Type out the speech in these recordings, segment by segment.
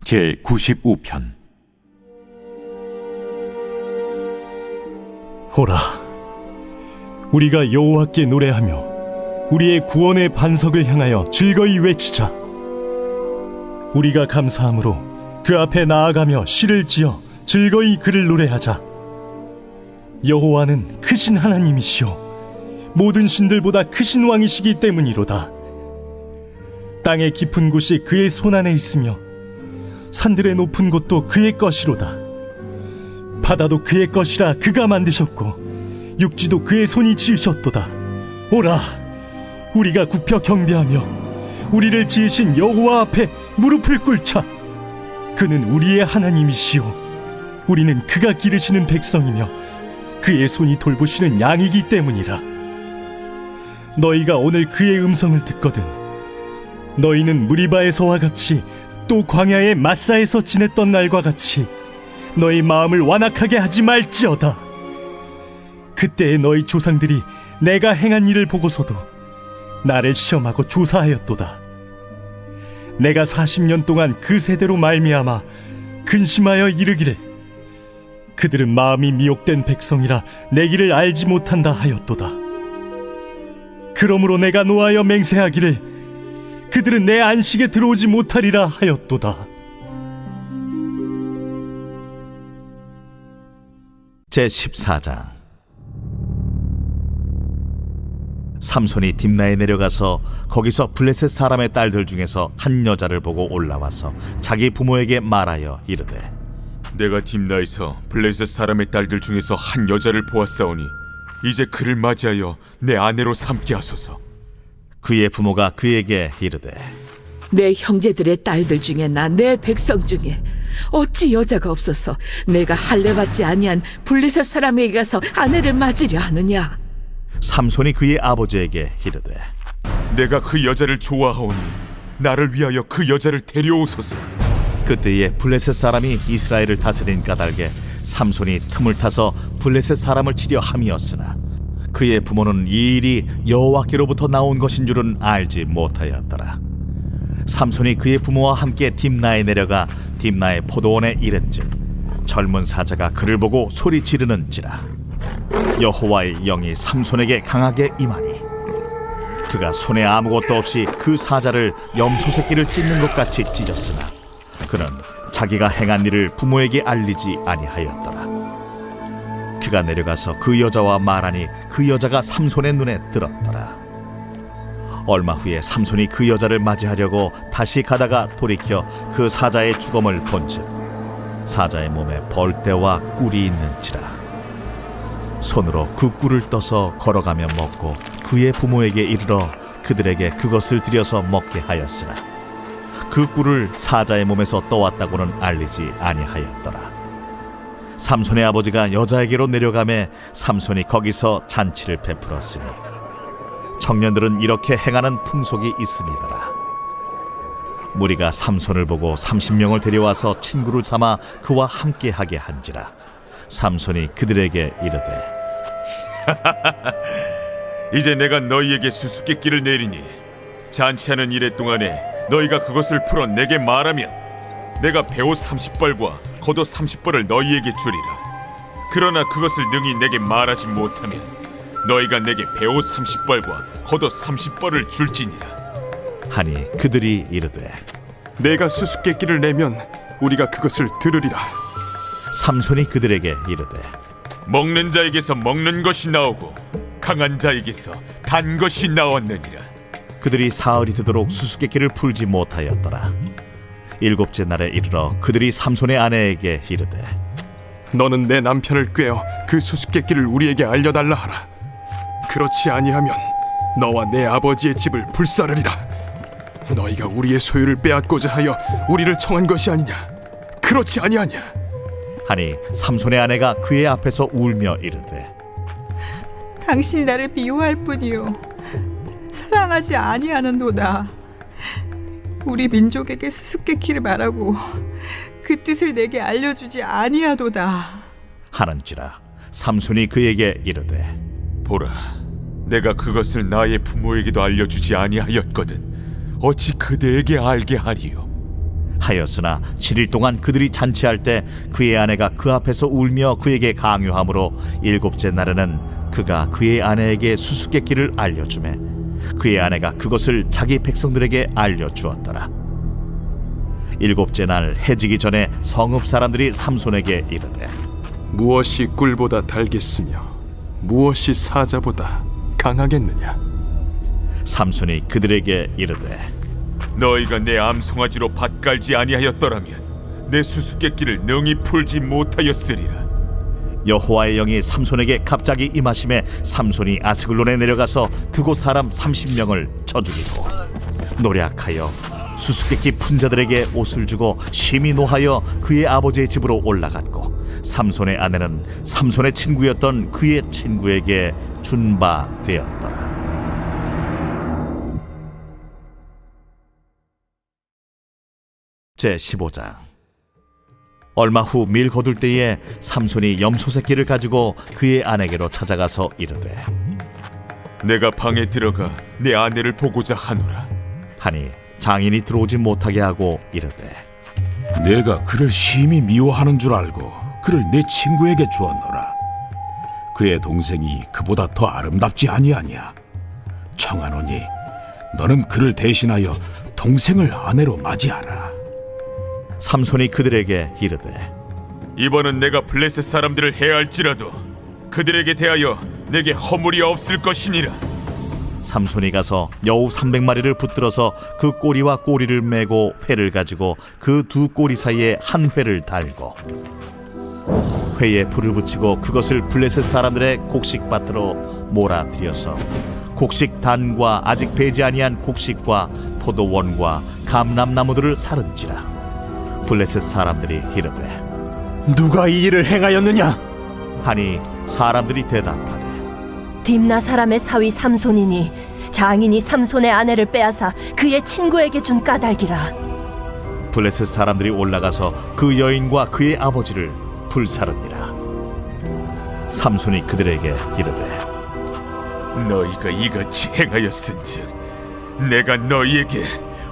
제95편. 오라, 우리가 여호와께 노래하며 우리의 구원의 반석을 향하여 즐거이 외치자. 우리가 감사함으로 그 앞에 나아가며 시를 지어 즐거이 그를 노래하자. 여호와는 크신 하나님이시오 모든 신들보다 크신 왕이시기 때문이로다. 땅의 깊은 곳이 그의 손안에 있으며 산들의 높은 곳도 그의 것이로다. 바다도 그의 것이라 그가 만드셨고 육지도 그의 손이 지으셨도다. 오라, 우리가 굽혀 경배하며 우리를 지으신 여호와 앞에 무릎을 꿇자. 그는 우리의 하나님이시오 우리는 그가 기르시는 백성이며 그의 손이 돌보시는 양이기 때문이라. 너희가 오늘 그의 음성을 듣거든 너희는 무리바에서와 같이 또 광야의 마사에서 지냈던 날과 같이 너희 마음을 완악하게 하지 말지어다. 그때의 너희 조상들이 내가 행한 일을 보고서도 나를 시험하고 조사하였도다. 내가 40년 동안 그 세대로 말미암아 근심하여 이르기를 그들은 마음이 미혹된 백성이라 내 길을 알지 못한다 하였도다. 그러므로 내가 노하여 맹세하기를 그들은 내 안식에 들어오지 못하리라 하였도다. 제14장. 삼손이 딥나에 내려가서 거기서 블레셋 사람의 딸들 중에서 한 여자를 보고 올라와서 자기 부모에게 말하여 이르되, 내가 딥나에서 블레셋 사람의 딸들 중에서 한 여자를 보았사오니 이제 그를 맞이하여 내 아내로 삼게 하소서. 그의 부모가 그에게 이르되, 내 형제들의 딸들 중에나 내 백성 중에 어찌 여자가 없어서 내가 할례받지 아니한 블레셋 사람에게 가서 아내를 맞으려 하느냐? 삼손이 그의 아버지에게 이르되, 내가 그 여자를 좋아하오니 나를 위하여 그 여자를 데려오소서. 그때에 블레셋 사람이 이스라엘을 다스린 까닭에 삼손이 틈을 타서 블레셋 사람을 치려 함이었으나 그의 부모는 이 일이 여호와께로부터 나온 것인 줄은 알지 못하였더라. 삼손이 그의 부모와 함께 딥나에 내려가 딥나의 포도원에 이른즉 젊은 사자가 그를 보고 소리 지르는지라. 여호와의 영이 삼손에게 강하게 임하니 그가 손에 아무것도 없이 그 사자를 염소 새끼를 찢는 것 같이 찢었으나 그는 자기가 행한 일을 부모에게 알리지 아니하였더라. 그가 내려가서 그 여자와 말하니 그 여자가 삼손의 눈에 들었더라. 얼마 후에 삼손이 그 여자를 맞이하려고 다시 가다가 돌이켜 그 사자의 주검을 본즉 사자의 몸에 벌떼와 꿀이 있는지라. 손으로 그 꿀을 떠서 걸어가며 먹고 그의 부모에게 이르러 그들에게 그것을 들여서 먹게 하였으나 그 꿀을 사자의 몸에서 떠왔다고는 알리지 아니하였더라. 삼손의 아버지가 여자에게로 내려가매 삼손이 거기서 잔치를 베풀었으니 청년들은 이렇게 행하는 풍속이 있음이더라. 무리가 삼손을 보고 30명을 데려와서 친구를 삼아 그와 함께하게 한지라. 삼손이 그들에게 이르되, 이제 내가 너희에게 수수께끼를 내리니 잔치하는 이래 동안에 너희가 그것을 풀어 내게 말하면 내가 배옷 30벌과 겉옷 30벌을 너희에게 주리라. 그러나 그것을 능히 내게 말하지 못하면 너희가 내게 배옷 30벌과 겉옷 30벌을 줄지니라. 하니 그들이 이르되, 내가 수수께끼를 내면 우리가 그것을 들으리라. 삼손이 그들에게 이르되, 먹는 자에게서 먹는 것이 나오고 강한 자에게서 단 것이 나왔느니라. 그들이 사흘이 되도록 수수께끼를 풀지 못하였더라. 일곱째 날에 이르러 그들이 삼손의 아내에게 이르되, 너는 내 남편을 꾀어 그 수수께끼를 우리에게 알려달라 하라. 그렇지 아니하면 너와 내 아버지의 집을 불사르리라. 너희가 우리의 소유를 빼앗고자 하여 우리를 청한 것이 아니냐? 그렇지 아니하냐? 하니 삼손의 아내가 그의 앞에서 울며 이르되, 당신이 나를 미워할 뿐이요 사랑하지 아니하는도다. 우리 민족에게 수수께끼를 말하고 그 뜻을 내게 알려주지 아니하도다 하는지라. 삼손이 그에게 이르되, 보라, 내가 그것을 나의 부모에게도 알려주지 아니하였거든 어찌 그대에게 알게 하리요? 하였으나 7일 동안 그들이 잔치할 때 그의 아내가 그 앞에서 울며 그에게 강요하므로 7째 날에는 그가 그의 아내에게 수수께끼를 알려주매 그의 아내가 그것을 자기 백성들에게 알려주었더라. 7째 날 해지기 전에 성읍 사람들이 삼손에게 이르되 무엇이 꿀보다 달겠으며 무엇이 사자보다 강하겠느냐? 삼손이 그들에게 이르되 너희가 내 암송아지로 밭 갈지 아니하였더라면 내 수수께끼를 능히 풀지 못하였으리라. 여호와의 영이 삼손에게 갑자기 임하심에 삼손이 아스글론에 내려가서 그곳 사람 30명을 쳐 죽이고 노략하여 수수께끼 푼자들에게 옷을 주고 심히 노하여 그의 아버지의 집으로 올라갔고 삼손의 아내는 삼손의 친구였던 그의 친구에게 준 바 되었더라. 제15장. 얼마 후 밀 거둘 때에 삼손이 염소 새끼를 가지고 그의 아내에게로 찾아가서 이르되 내가 방에 들어가 내 아내를 보고자 하노라. 하니 장인이 들어오지 못하게 하고 이르되 내가 그를 심히 미워하는 줄 알고 그를 내 친구에게 주었노라. 그의 동생이 그보다 더 아름답지 아니하냐? 청하노니 너는 그를 대신하여 동생을 아내로 맞이하라. 삼손이 그들에게 이르되 이번은 내가 블레셋 사람들을 해할지라도 그들에게 대하여 내게 허물이 없을 것이니라. 삼손이 가서 여우 300마리를 붙들어서 그 꼬리와 꼬리를 메고 회를 가지고 그 두 꼬리 사이에 한 회를 달고 회에 불을 붙이고 그것을 블레셋 사람들의 곡식밭으로 몰아들여서 곡식 단과 아직 배지 아니한 곡식과 포도원과 감람나무들을 사른지라. 블레셋 사람들이 이르되 누가 이 일을 행하였느냐? 하니 사람들이 대답하되 딥나 사람의 사위 삼손이니 장인이 삼손의 아내를 빼앗아 그의 친구에게 준 까닭이라. 블레셋 사람들이 올라가서 그 여인과 그의 아버지를 불사르니라. 삼손이 그들에게 이르되 너희가 이같이 행하였은즉 내가 너희에게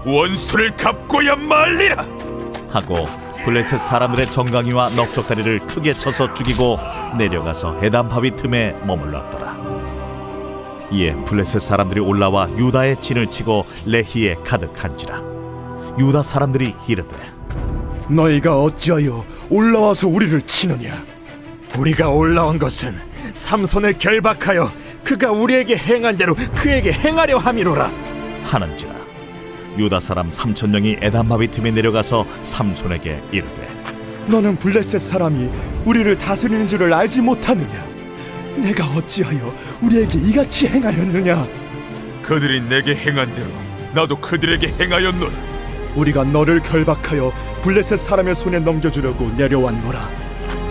원수를 갚고야 말리라. 하고 블레셋 사람들의 정강이와 넉적다리를 크게 쳐서 죽이고 내려가서 에담바위 틈에 머물렀더라. 이에 블레셋 사람들이 올라와 유다의 진을 치고 레히에 가득한지라. 유다 사람들이 이르되 너희가 어찌하여 올라와서 우리를 치느냐? 우리가 올라온 것은 삼손을 결박하여 그가 우리에게 행한 대로 그에게 행하려 함이로라. 하는지라. 유다 사람 3,000명이 에담바위 틈에 내려가서 삼손에게 이르되 너는 블레셋 사람이 우리를 다스리는 줄을 알지 못하느냐? 내가 어찌하여 우리에게 이같이 행하였느냐? 그들이 내게 행한 대로 나도 그들에게 행하였노라. 우리가 너를 결박하여 블레셋 사람의 손에 넘겨주려고 내려왔노라.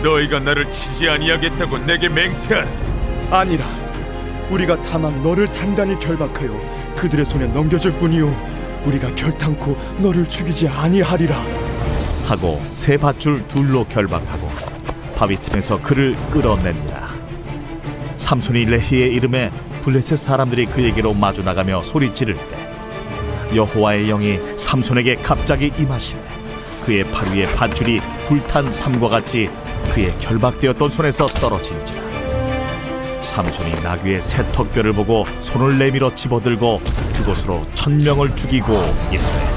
너희가 나를 치지 아니하겠다고 내게 맹세하라. 아니라 우리가 다만 너를 단단히 결박하여 그들의 손에 넘겨줄 뿐이요 우리가 결탄코 너를 죽이지 아니하리라. 하고 세 밧줄 둘로 결박하고 바위 틈에서 그를 끌어냅니다. 삼손이 레히에 이름에 블레셋 사람들이 그에게로 마주 나가며 소리 지를 때 여호와의 영이 삼손에게 갑자기 임하시매 그의 팔 위에 밧줄이 불탄 삼과 같이 그의 결박되었던 손에서 떨어진지라. 삼손이 나귀의 새 턱뼈를 보고 손을 내밀어 집어들고 그곳으로 1,000명을 죽이고 이르되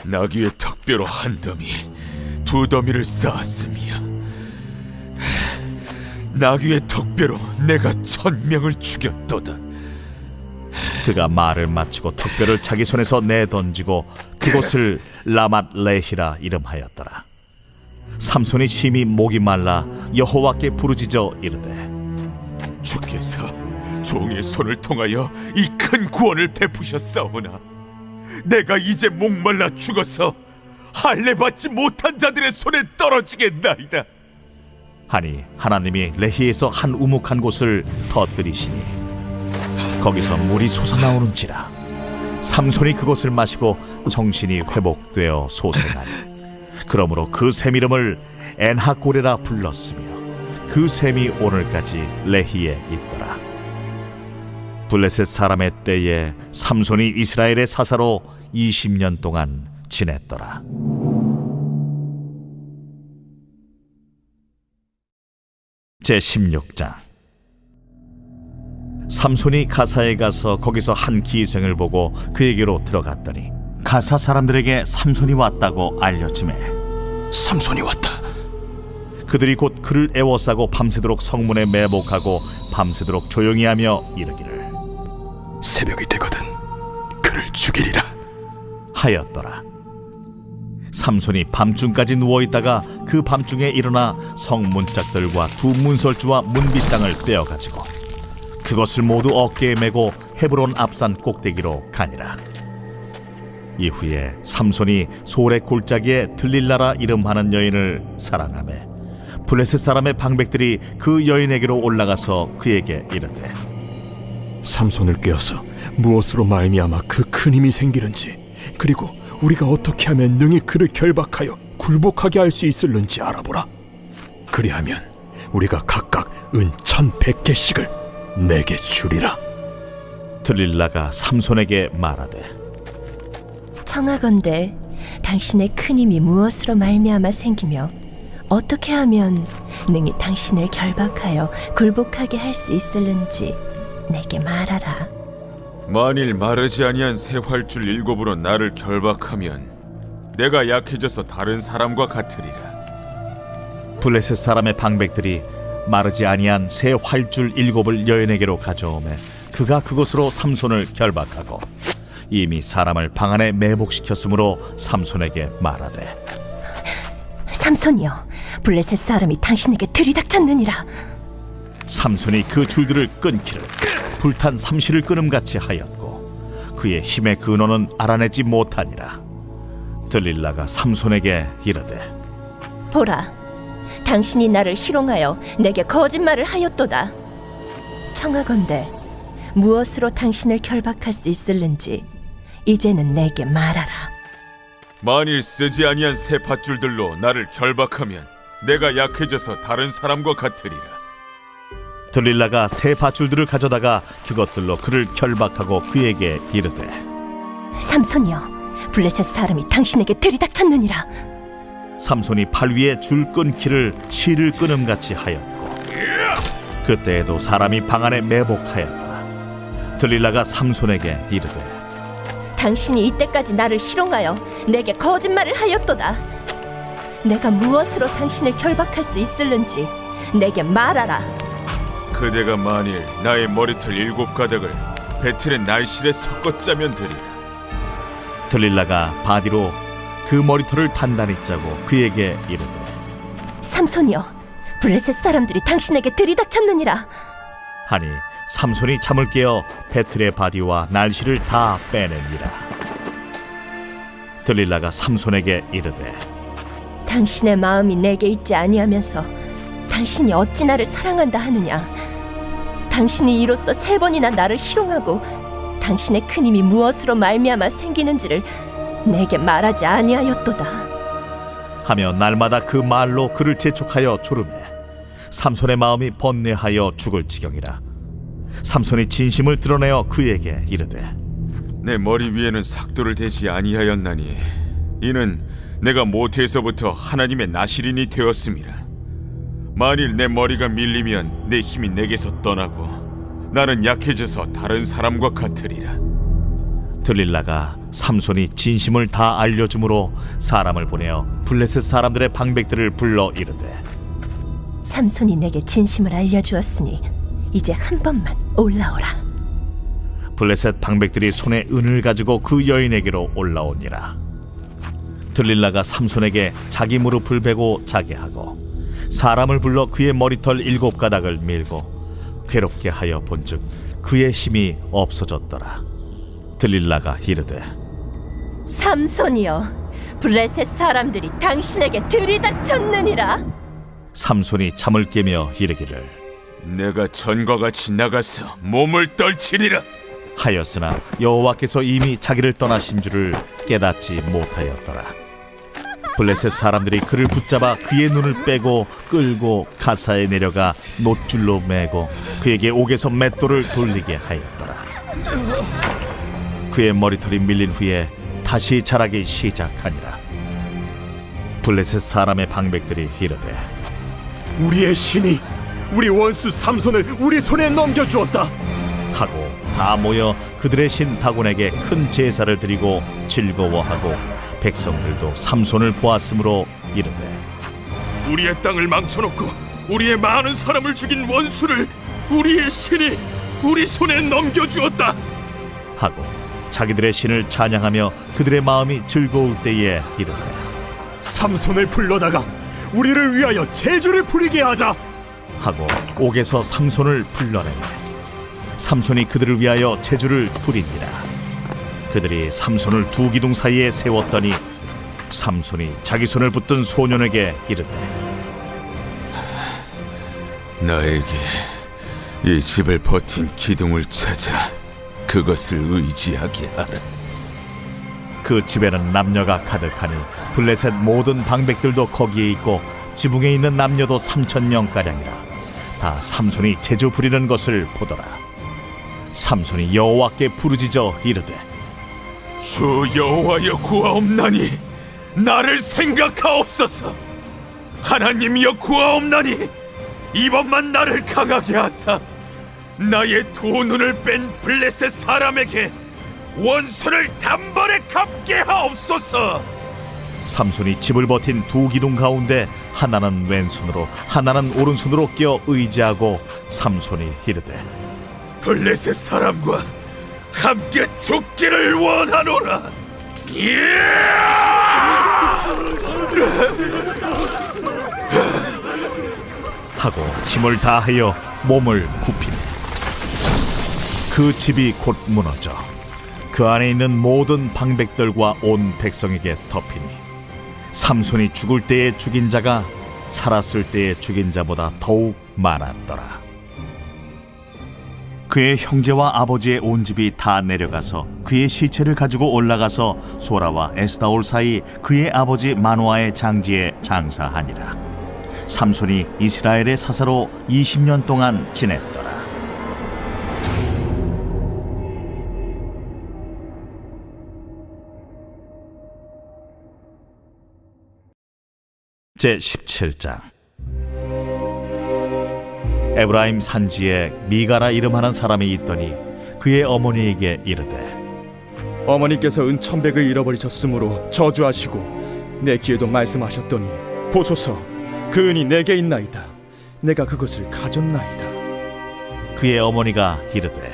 나귀의 턱뼈로 한 더미, 두 더미를 쌓았으며 나귀의 턱뼈로 내가 1,000명을 죽였도다. 그가 말을 마치고 턱뼈를 자기 손에서 내던지고 그곳을 라맛 레히라 이름하였더라. 삼손이 심히 목이 말라 여호와께 부르짖어 이르되 주께서 종의 손을 통하여 이 큰 구원을 베푸셨사오나 내가 이제 목말라 죽어서 할례 받지 못한 자들의 손에 떨어지겠나이다. 하니 하나님이 레히에서 한 우묵한 곳을 터뜨리시니 거기서 물이 솟아나오는지라. 삼손이 그것을 마시고 정신이 회복되어 소생하니 그러므로 그 샘 이름을 엔하고레라 불렀으며 그 샘이 오늘까지 레히에 있더라. 블레셋 사람의 때에 삼손이 이스라엘의 사사로 20년 동안 지냈더라. 제16장. 삼손이 가사에 가서 거기서 한 기생을 보고 그에게로 들어갔더니 가사 사람들에게 삼손이 왔다고 알려지매 삼손이 왔다. 그들이 곧 그를 애워싸고 밤새도록 성문에 매복하고 밤새도록 조용히 하며 이르기를 새벽이 되거든 그를 죽이리라 하였더라. 삼손이 밤중까지 누워있다가 그 밤중에 일어나 성문짝들과 두 문설주와 문빗장을 떼어가지고 그것을 모두 어깨에 메고 헤브론 앞산 꼭대기로 가니라. 이후에 삼손이 소래 골짜기에 들릴라라 이름하는 여인을 사랑하매 블레셋 사람의 방백들이 그 여인에게로 올라가서 그에게 이르되 삼손을 꿰어서 무엇으로 말미암아 그 큰 힘이 생기는지 그리고 우리가 어떻게 하면 능히 그를 결박하여 굴복하게 할 수 있을는지 알아보라. 그리하면 우리가 각각 은 1,100개씩을 내게 주리라. 들릴라가 삼손에게 말하되 청하건대 당신의 큰 힘이 무엇으로 말미암아 생기며 어떻게 하면 능히 당신을 결박하여 굴복하게 할 수 있을는지 내게 말하라. 만일 마르지 아니한 새 활줄 7으로 나를 결박하면 내가 약해져서 다른 사람과 같으리라. 블레셋 사람의 방백들이 마르지 아니한 새 활줄 7을 여인에게로 가져오매 그가 그것으로 삼손을 결박하고 이미 사람을 방 안에 매복시켰으므로 삼손에게 말하되 삼손이여, 블레셋 사람이 당신에게 들이닥쳤느니라. 삼손이 그 줄들을 끊기를 불탄 삼시를 끊음같이 하였고 그의 힘의 근원은 알아내지 못하니라. 들릴라가 삼손에게 이르되 보라, 당신이 나를 희롱하여 내게 거짓말을 하였도다. 청하건대 무엇으로 당신을 결박할 수 있을는지 이제는 내게 말하라. 만일 쓰지 아니한 새 밧줄들로 나를 결박하면 내가 약해져서 다른 사람과 같으리라. 들릴라가 새 밧줄들을 가져다가 그것들로 그를 결박하고 그에게 이르되 삼손이여, 블레셋 사람이 당신에게 들이닥쳤느니라. 삼손이 팔 위에 줄 끊기를 실을 끊음같이 하였고 그때에도 사람이 방 안에 매복하였더라. 들릴라가 삼손에게 이르되 당신이 이때까지 나를 희롱하여 내게 거짓말을 하였도다. 내가 무엇으로 당신을 결박할 수 있을는지 내게 말하라. 그대가 만일 나의 머리털 7가닥을 베틀의 날실에 섞어 짜면 되리라. 들릴라가 바디로 그 머리털을 단단히 짜고 그에게 이르되 삼손이여, 블레셋 사람들이 당신에게 들이닥쳤느니라. 하니 삼손이 잠을 깨어 베틀의 바디와 날씨를 다 빼내니라. 들릴라가 삼손에게 이르되 당신의 마음이 내게 있지 아니하면서 당신이 어찌 나를 사랑한다 하느냐. 당신이 이로써 3번이나 나를 희롱하고 당신의 큰 힘이 무엇으로 말미암아 생기는지를 내게 말하지 아니하였도다. 하며 날마다 그 말로 그를 재촉하여 조르매 삼손의 마음이 번뇌하여 죽을 지경이라. 삼손이 진심을 드러내어 그에게 이르되 내 머리 위에는 삭도를 대지 아니하였나니 이는 내가 모태에서부터 하나님의 나실인이 되었음이라. 만일 내 머리가 밀리면 내 힘이 내게서 떠나고 나는 약해져서 다른 사람과 같으리라. 들릴라가 삼손이 진심을 다 알려주므로 사람을 보내어 블레셋 사람들의 방백들을 불러 이르되 삼손이 내게 진심을 알려주었으니 이제 한 번만 올라오라. 블레셋 방백들이 손에 은을 가지고 그 여인에게로 올라오니라. 들릴라가 삼손에게 자기 무릎을 베고 자게 하고 사람을 불러 그의 머리털 7가닥을 밀고 괴롭게 하여 본즉 그의 힘이 없어졌더라. 들릴라가 이르되 삼손이여, 블레셋 사람들이 당신에게 들이닥쳤느니라. 삼손이 잠을 깨며 이르기를 내가 전과 같이 나가서 몸을 떨치리라 하였으나 여호와께서 이미 자기를 떠나신 줄을 깨닫지 못하였더라. 블레셋 사람들이 그를 붙잡아 그의 눈을 빼고 끌고 가사에 내려가 놋줄로 매고 그에게 옥에서 맷돌을 돌리게 하였더라. 그의 머리털이 밀린 후에 다시 자라기 시작하니라. 블레셋 사람의 방백들이 이르되 우리의 신이 우리 원수 삼손을 우리 손에 넘겨주었다. 하고 다 모여 그들의 신 다곤에게 큰 제사를 드리고 즐거워하고 백성들도 삼손을 보았으므로 이르되 우리의 땅을 망쳐놓고 우리의 많은 사람을 죽인 원수를 우리의 신이 우리 손에 넘겨주었다 하고 자기들의 신을 찬양하며 그들의 마음이 즐거울 때에 이르되 삼손을 불러다가 우리를 위하여 제주를 부리게 하자. 하고 옥에서 삼손을 불러내매 삼손이 그들을 위하여 제주를 부리니라. 그들이 삼손을 두 기둥 사이에 세웠더니 삼손이 자기 손을 붙든 소년에게 이르되 나에게 이 집을 버틴 기둥을 찾아 그것을 의지하게 하라. 그 집에는 남녀가 가득하니 블레셋 모든 방백들도 거기에 있고 지붕에 있는 남녀도 3,000명가량이라. 다 삼손이 제주 부리는 것을 보더라. 삼손이 여호와께 부르짖어 이르되 주 여호와여 구하옵나니 나를 생각하옵소서. 하나님이여 구하옵나니 이번만 나를 강하게 하사 나의 두 눈을 뺀 블레셋 사람에게 원수를 단번에 갚게 하옵소서. 삼손이 집을 버틴 두 기둥 가운데 하나는 왼손으로 하나는 오른손으로 끼어 의지하고 삼손이 이르되 블레셋 사람과 함께 죽기를 원하노라. 하고 힘을 다하여 몸을 굽히니 그 집이 곧 무너져 그 안에 있는 모든 방백들과 온 백성에게 덮이니 삼손이 죽을 때에 죽인 자가 살았을 때에 죽인 자보다 더욱 많았더라. 그의 형제와 아버지의 온 집이 다 내려가서 그의 시체를 가지고 올라가서 소라와 에스다올 사이 그의 아버지 마노아의 장지에 장사하니라. 삼손이 이스라엘의 사사로 20년 동안 지냈더라. 제17장. 에브라임 산지에 미가라 이름하는 사람이 있더니 그의 어머니에게 이르되 어머니께서 은 1,100을 잃어버리셨으므로 저주하시고 내 귀에도 말씀하셨더니 보소서 그 은이 내게 있나이다. 내가 그것을 가졌나이다. 그의 어머니가 이르되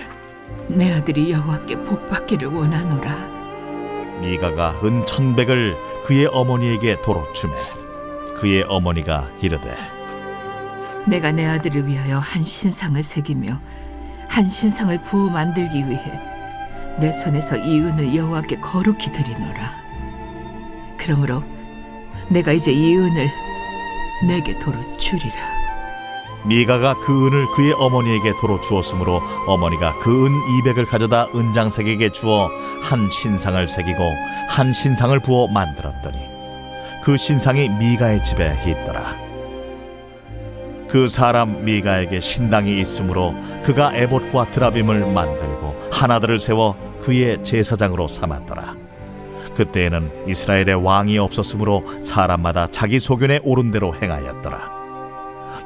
내 아들이 여호와께 복받기를 원하노라. 미가가 은 1,100을 그의 어머니에게 도로 주매 그의 어머니가 이르되 내가 내 아들을 위하여 한 신상을 새기며 한 신상을 부어 만들기 위해 내 손에서 이 은을 여호와께 거룩히 드리노라. 그러므로 내가 이제 이 은을 내게 도로 주리라. 미가가 그 은을 그의 어머니에게 도로 주었으므로 어머니가 그 은 200을 가져다 은장색에게 주어 한 신상을 새기고 한 신상을 부어 만들었더니 그 신상이 미가의 집에 있더라. 그 사람 미가에게 신당이 있으므로 그가 에봇과 드라빔을 만들고 하나들을 세워 그의 제사장으로 삼았더라. 그때에는 이스라엘의 왕이 없었으므로 사람마다 자기 소견에 옳은 대로 행하였더라.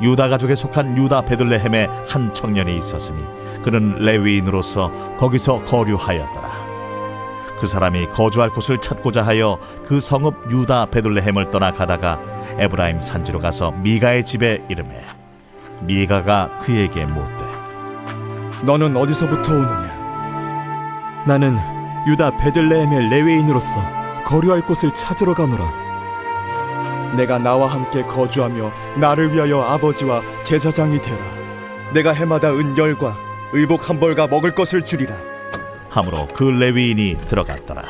유다 가족에 속한 유다 베들레헴에 한 청년이 있었으니 그는 레위인으로서 거기서 거류하였더라. 그 사람이 거주할 곳을 찾고자 하여 그 성읍 유다 베들레헴을 떠나 가다가 에브라임 산지로 가서 미가의 집에 이르매 미가가 그에게 묻되 너는 어디서부터 오느냐? 나는 유다 베들레헴의 레위인으로서 거류할 곳을 찾으러 가노라. 내가 나와 함께 거주하며 나를 위하여 아버지와 제사장이 되라. 내가 해마다 은 10과 의복 1벌과 먹을 것을 주리라. 함으로 그 레위인이 들어갔더라.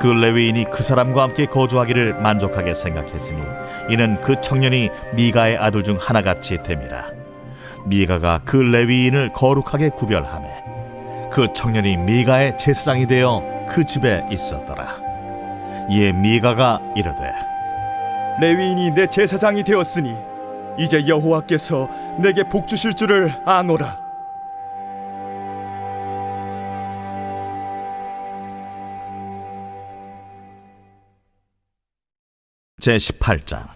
그 레위인이 그 사람과 함께 거주하기를 만족하게 생각했으니 이는 그 청년이 미가의 아들 중 하나같이 됨이라. 미가가 그 레위인을 거룩하게 구별하매 그 청년이 미가의 제사장이 되어 그 집에 있었더라. 이에 미가가 이르되 레위인이 내 제사장이 되었으니 이제 여호와께서 내게 복 주실 줄을 아노라. 제18장.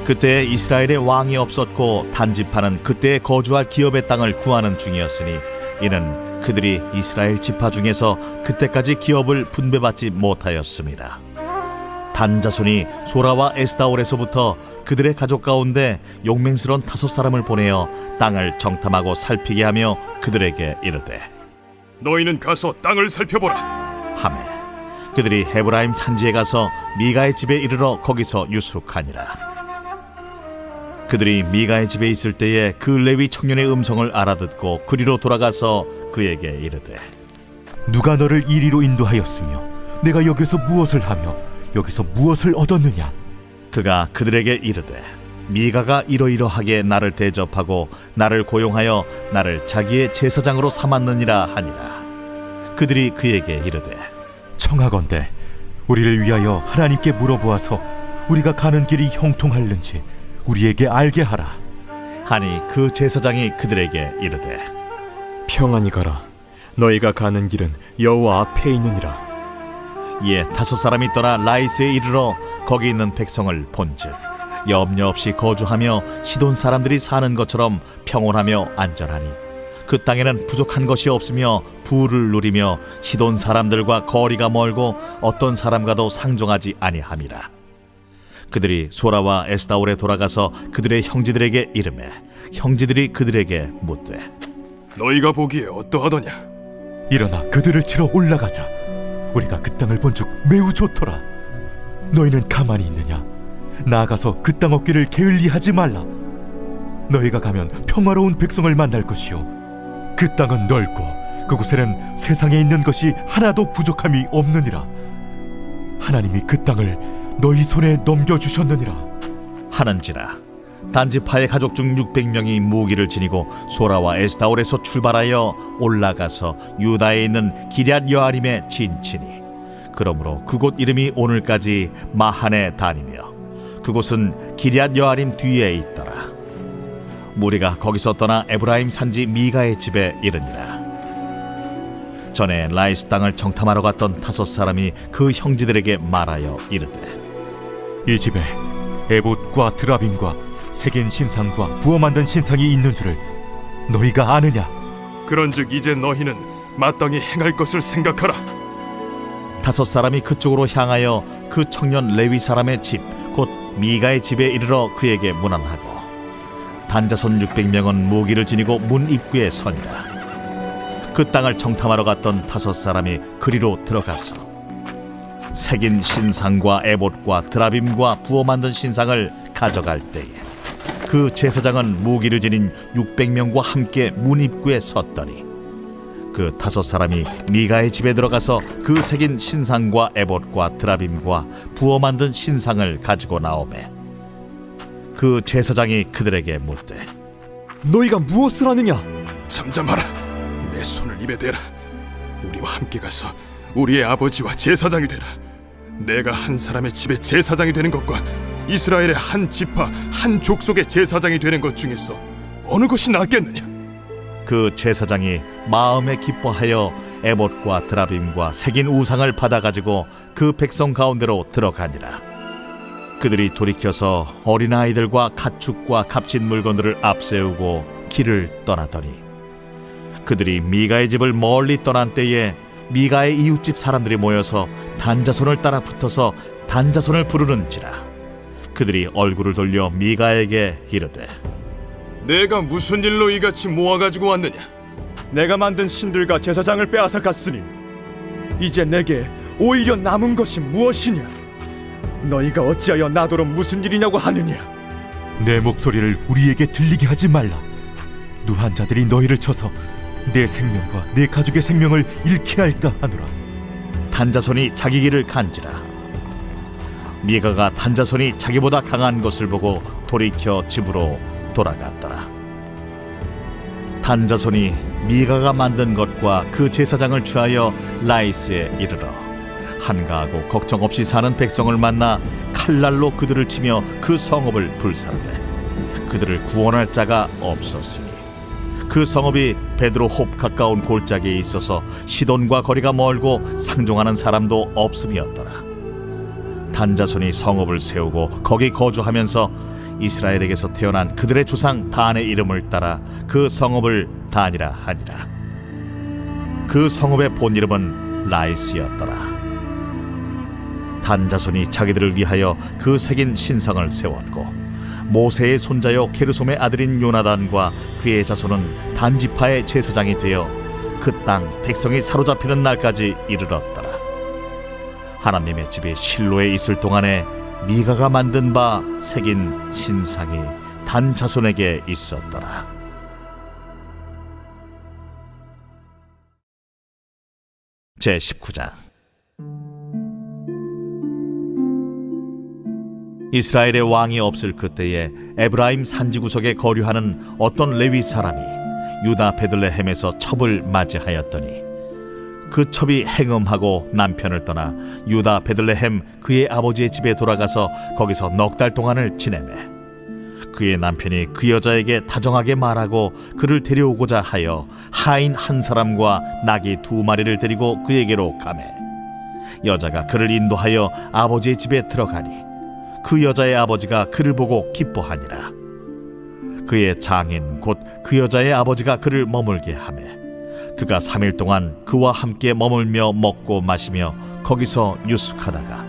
그때 이스라엘에 왕이 없었고 단지파는 그때 거주할 기업의 땅을 구하는 중이었으니 이는 그들이 이스라엘 지파 중에서 그때까지 기업을 분배받지 못하였습니다. 단 자손이 소라와 에스다올에서부터 그들의 가족 가운데 용맹스러운 5사람을 보내어 땅을 정탐하고 살피게 하며 그들에게 이르되 너희는 가서 땅을 살펴보라. 하매 그들이 헤브라임 산지에 가서 미가의 집에 이르러 거기서 유숙하니라. 그들이 미가의 집에 있을 때에 그 레위 청년의 음성을 알아듣고 그리로 돌아가서 그에게 이르되 누가 너를 이리로 인도하였으며 내가 여기서 무엇을 하며 여기서 무엇을 얻었느냐? 그가 그들에게 이르되 미가가 이러이러하게 나를 대접하고 나를 고용하여 나를 자기의 제사장으로 삼았느니라 하니라. 그들이 그에게 이르되 청하건대 우리를 위하여 하나님께 물어보아서 우리가 가는 길이 형통할는지 우리에게 알게 하라. 하니 그 제사장이 그들에게 이르되 평안히 가라. 너희가 가는 길은 여호와 앞에 있느니라. 이에 5사람이 떠나 라이스에 이르러 거기 있는 백성을 본즉 염려 없이 거주하며 시돈 사람들이 사는 것처럼 평온하며 안전하니 그 땅에는 부족한 것이 없으며 부를 누리며 시돈 사람들과 거리가 멀고 어떤 사람과도 상종하지 아니함이라. 그들이 소라와 에스다올에 돌아가서 그들의 형제들에게 이르매 형제들이 그들에게 묻되 너희가 보기에 어떠하더냐? 일어나 그들을 치러 올라가자. 우리가 그 땅을 본즉 매우 좋더라. 너희는 가만히 있느냐? 나아가서 그 땅 얻기를 게을리하지 말라. 너희가 가면 평화로운 백성을 만날 것이요 그 땅은 넓고 그곳에는 세상에 있는 것이 하나도 부족함이 없느니라. 하나님이 그 땅을 너희 손에 넘겨주셨느니라 하는지라. 단지파의 가족 중 600명이 무기를 지니고 소라와 에스다올에서 출발하여 올라가서 유다에 있는 기럇 여아림에 진치니 그러므로 그곳 이름이 오늘까지 마하네 다니며 그곳은 기럇 여아림 뒤에 있더라. 무리가 거기서 떠나 에브라임 산지 미가의 집에 이르니라. 전에 라이스 땅을 정탐하러 갔던 5사람이 그 형제들에게 말하여 이르되 이 집에 에봇과 드라빔과 새긴 신상과 부어 만든 신상이 있는 줄을 너희가 아느냐? 그런즉 이제 너희는 마땅히 행할 것을 생각하라. 5사람이 그쪽으로 향하여 그 청년 레위 사람의 집 곧 미가의 집에 이르러 그에게 문안하고 단자손 600명은 무기를 지니고 문 입구에 서니라. 그 땅을 정탐하러 갔던 5사람이 그리로 들어가서 새긴 신상과 에봇과 드라빔과 부어 만든 신상을 가져갈 때에 그 제사장은 무기를 지닌 600명과 함께 문 입구에 섰더니 그 5사람이 미가의 집에 들어가서 그 새긴 신상과 에봇과 드라빔과 부어 만든 신상을 가지고 나오매 그 제사장이 그들에게 묻되 너희가 무엇을 하느냐? 잠잠하라. 내 손을 입에 대라. 우리와 함께 가서 우리의 아버지와 제사장이 되라. 내가 한 사람의 집에 제사장이 되는 것과 이스라엘의 한 지파 한 족속의 제사장이 되는 것 중에서 어느 것이 낫겠느냐? 그 제사장이 마음에 기뻐하여 에봇과 드라빔과 새긴 우상을 받아가지고 그 백성 가운데로 들어가니라. 그들이 돌이켜서 어린아이들과 가축과 값진 물건들을 앞세우고 길을 떠나더니 그들이 미가의 집을 멀리 떠난 때에 미가의 이웃집 사람들이 모여서 단자손을 따라 붙어서 단자손을 부르는지라. 그들이 얼굴을 돌려 미가에게 이르되 내가 무슨 일로 이같이 모아가지고 왔느냐? 내가 만든 신들과 제사장을 빼앗아 갔으니 이제 내게 오히려 남은 것이 무엇이냐? 너희가 어찌하여 나더러 무슨 일이냐고 하느냐? 내 목소리를 우리에게 들리게 하지 말라. 누한 자들이 너희를 쳐서 내 생명과 내 가족의 생명을 잃게 할까 하노라. 단자손이 자기 길을 간지라. 미가가 단자손이 자기보다 강한 것을 보고 돌이켜 집으로 돌아갔더라. 단자손이 미가가 만든 것과 그 제사장을 취하여 라이스에 이르러 한가하고 걱정 없이 사는 백성을 만나 칼날로 그들을 치며 그 성읍을 불사르되 그들을 구원할 자가 없었으니 그 성읍이 베드로홉 가까운 골짜기에 있어서 시돈과 거리가 멀고 상종하는 사람도 없음이었더라. 단 자손이 성읍을 세우고 거기 거주하면서 이스라엘에게서 태어난 그들의 조상 단의 이름을 따라 그 성읍을 단이라 하니라. 그 성읍의 본 이름은 라이스였더라. 단 자손이 자기들을 위하여 그 새긴 신상을 세웠고 모세의 손자요 게르솜의 아들인 요나단과 그의 자손은 단 지파의 제사장이 되어 그 땅 백성이 사로잡히는 날까지 이르렀더라. 하나님의 집이 실로에 있을 동안에 미가가 만든 바 새긴 신상이 단 자손에게 있었더라. 제19장. 이스라엘의 왕이 없을 그때에 에브라임 산지 구석에 거류하는 어떤 레위 사람이 유다 베들레헴에서 첩을 맞이하였더니 그 첩이 행음하고 남편을 떠나 유다 베들레헴 그의 아버지의 집에 돌아가서 거기서 넉 달 동안을 지내매 그의 남편이 그 여자에게 다정하게 말하고 그를 데려오고자 하여 하인 한 사람과 나귀 2마리를 데리고 그에게로 가매 여자가 그를 인도하여 아버지의 집에 들어가니 그 여자의 아버지가 그를 보고 기뻐하니라. 그의 장인 곧 그 여자의 아버지가 그를 머물게 하매 그가 3일 동안 그와 함께 머물며 먹고 마시며 거기서 유숙하다가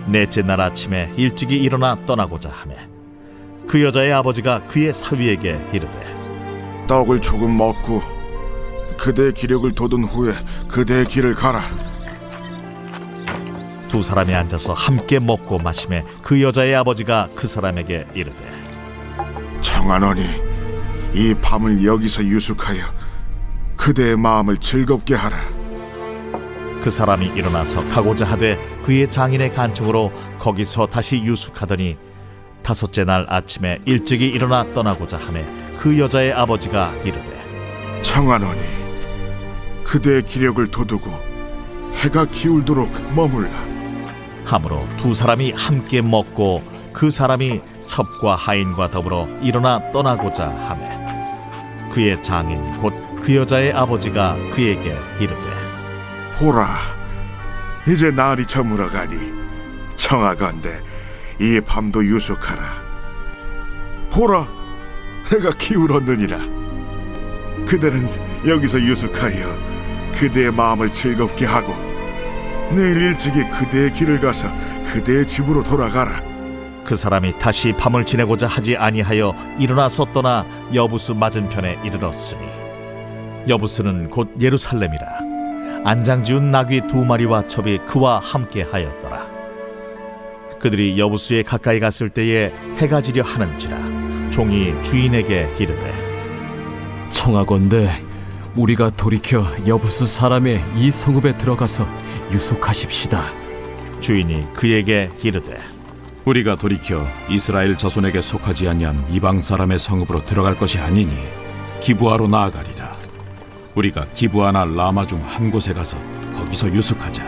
넷째 날 아침에 일찍이 일어나 떠나고자 하매 그 여자의 아버지가 그의 사위에게 이르되 떡을 조금 먹고 그대의 기력을 돋은 후에 그대의 길을 가라. 두 사람이 앉아서 함께 먹고 마시매 그 여자의 아버지가 그 사람에게 이르되 청하노니 이 밤을 여기서 유숙하여 그대의 마음을 즐겁게 하라. 그 사람이 일어나서 가고자 하되 그의 장인의 간청으로 거기서 다시 유숙하더니 5째 날 아침에 일찍이 일어나 떠나고자 하매 그 여자의 아버지가 이르되 청하노니 그대의 기력을 돋우고 해가 기울도록 머물라. 하므로 두 사람이 함께 먹고 그 사람이 첩과 하인과 더불어 일어나 떠나고자 하매 그의 장인 곧 그 여자의 아버지가 그에게 이르되 보라, 이제 날이 저물어 가니 청하건대 이 밤도 유숙하라. 보라, 해가 기울었느니라. 그대는 여기서 유숙하여 그대의 마음을 즐겁게 하고 내일 일찍이 그대의 길을 가서 그대의 집으로 돌아가라. 그 사람이 다시 밤을 지내고자 하지 아니하여 일어나서 떠나 여부스 맞은편에 이르렀으니 여부스는 곧 예루살렘이라. 안장지운 나귀 2마리와 첩이 그와 함께 하였더라. 그들이 여부스에 가까이 갔을 때에 해가 지려 하는지라 종이 주인에게 이르되 청하건대 우리가 돌이켜 여부스 사람의 이 성읍에 들어가서 유숙하십시다. 주인이 그에게 이르되 우리가 돌이켜 이스라엘 자손에게 속하지 아니한 이방 사람의 성읍으로 들어갈 것이 아니니 기브아로 나아가리라. 우리가 기브아나 라마 중 한 곳에 가서 거기서 유숙하자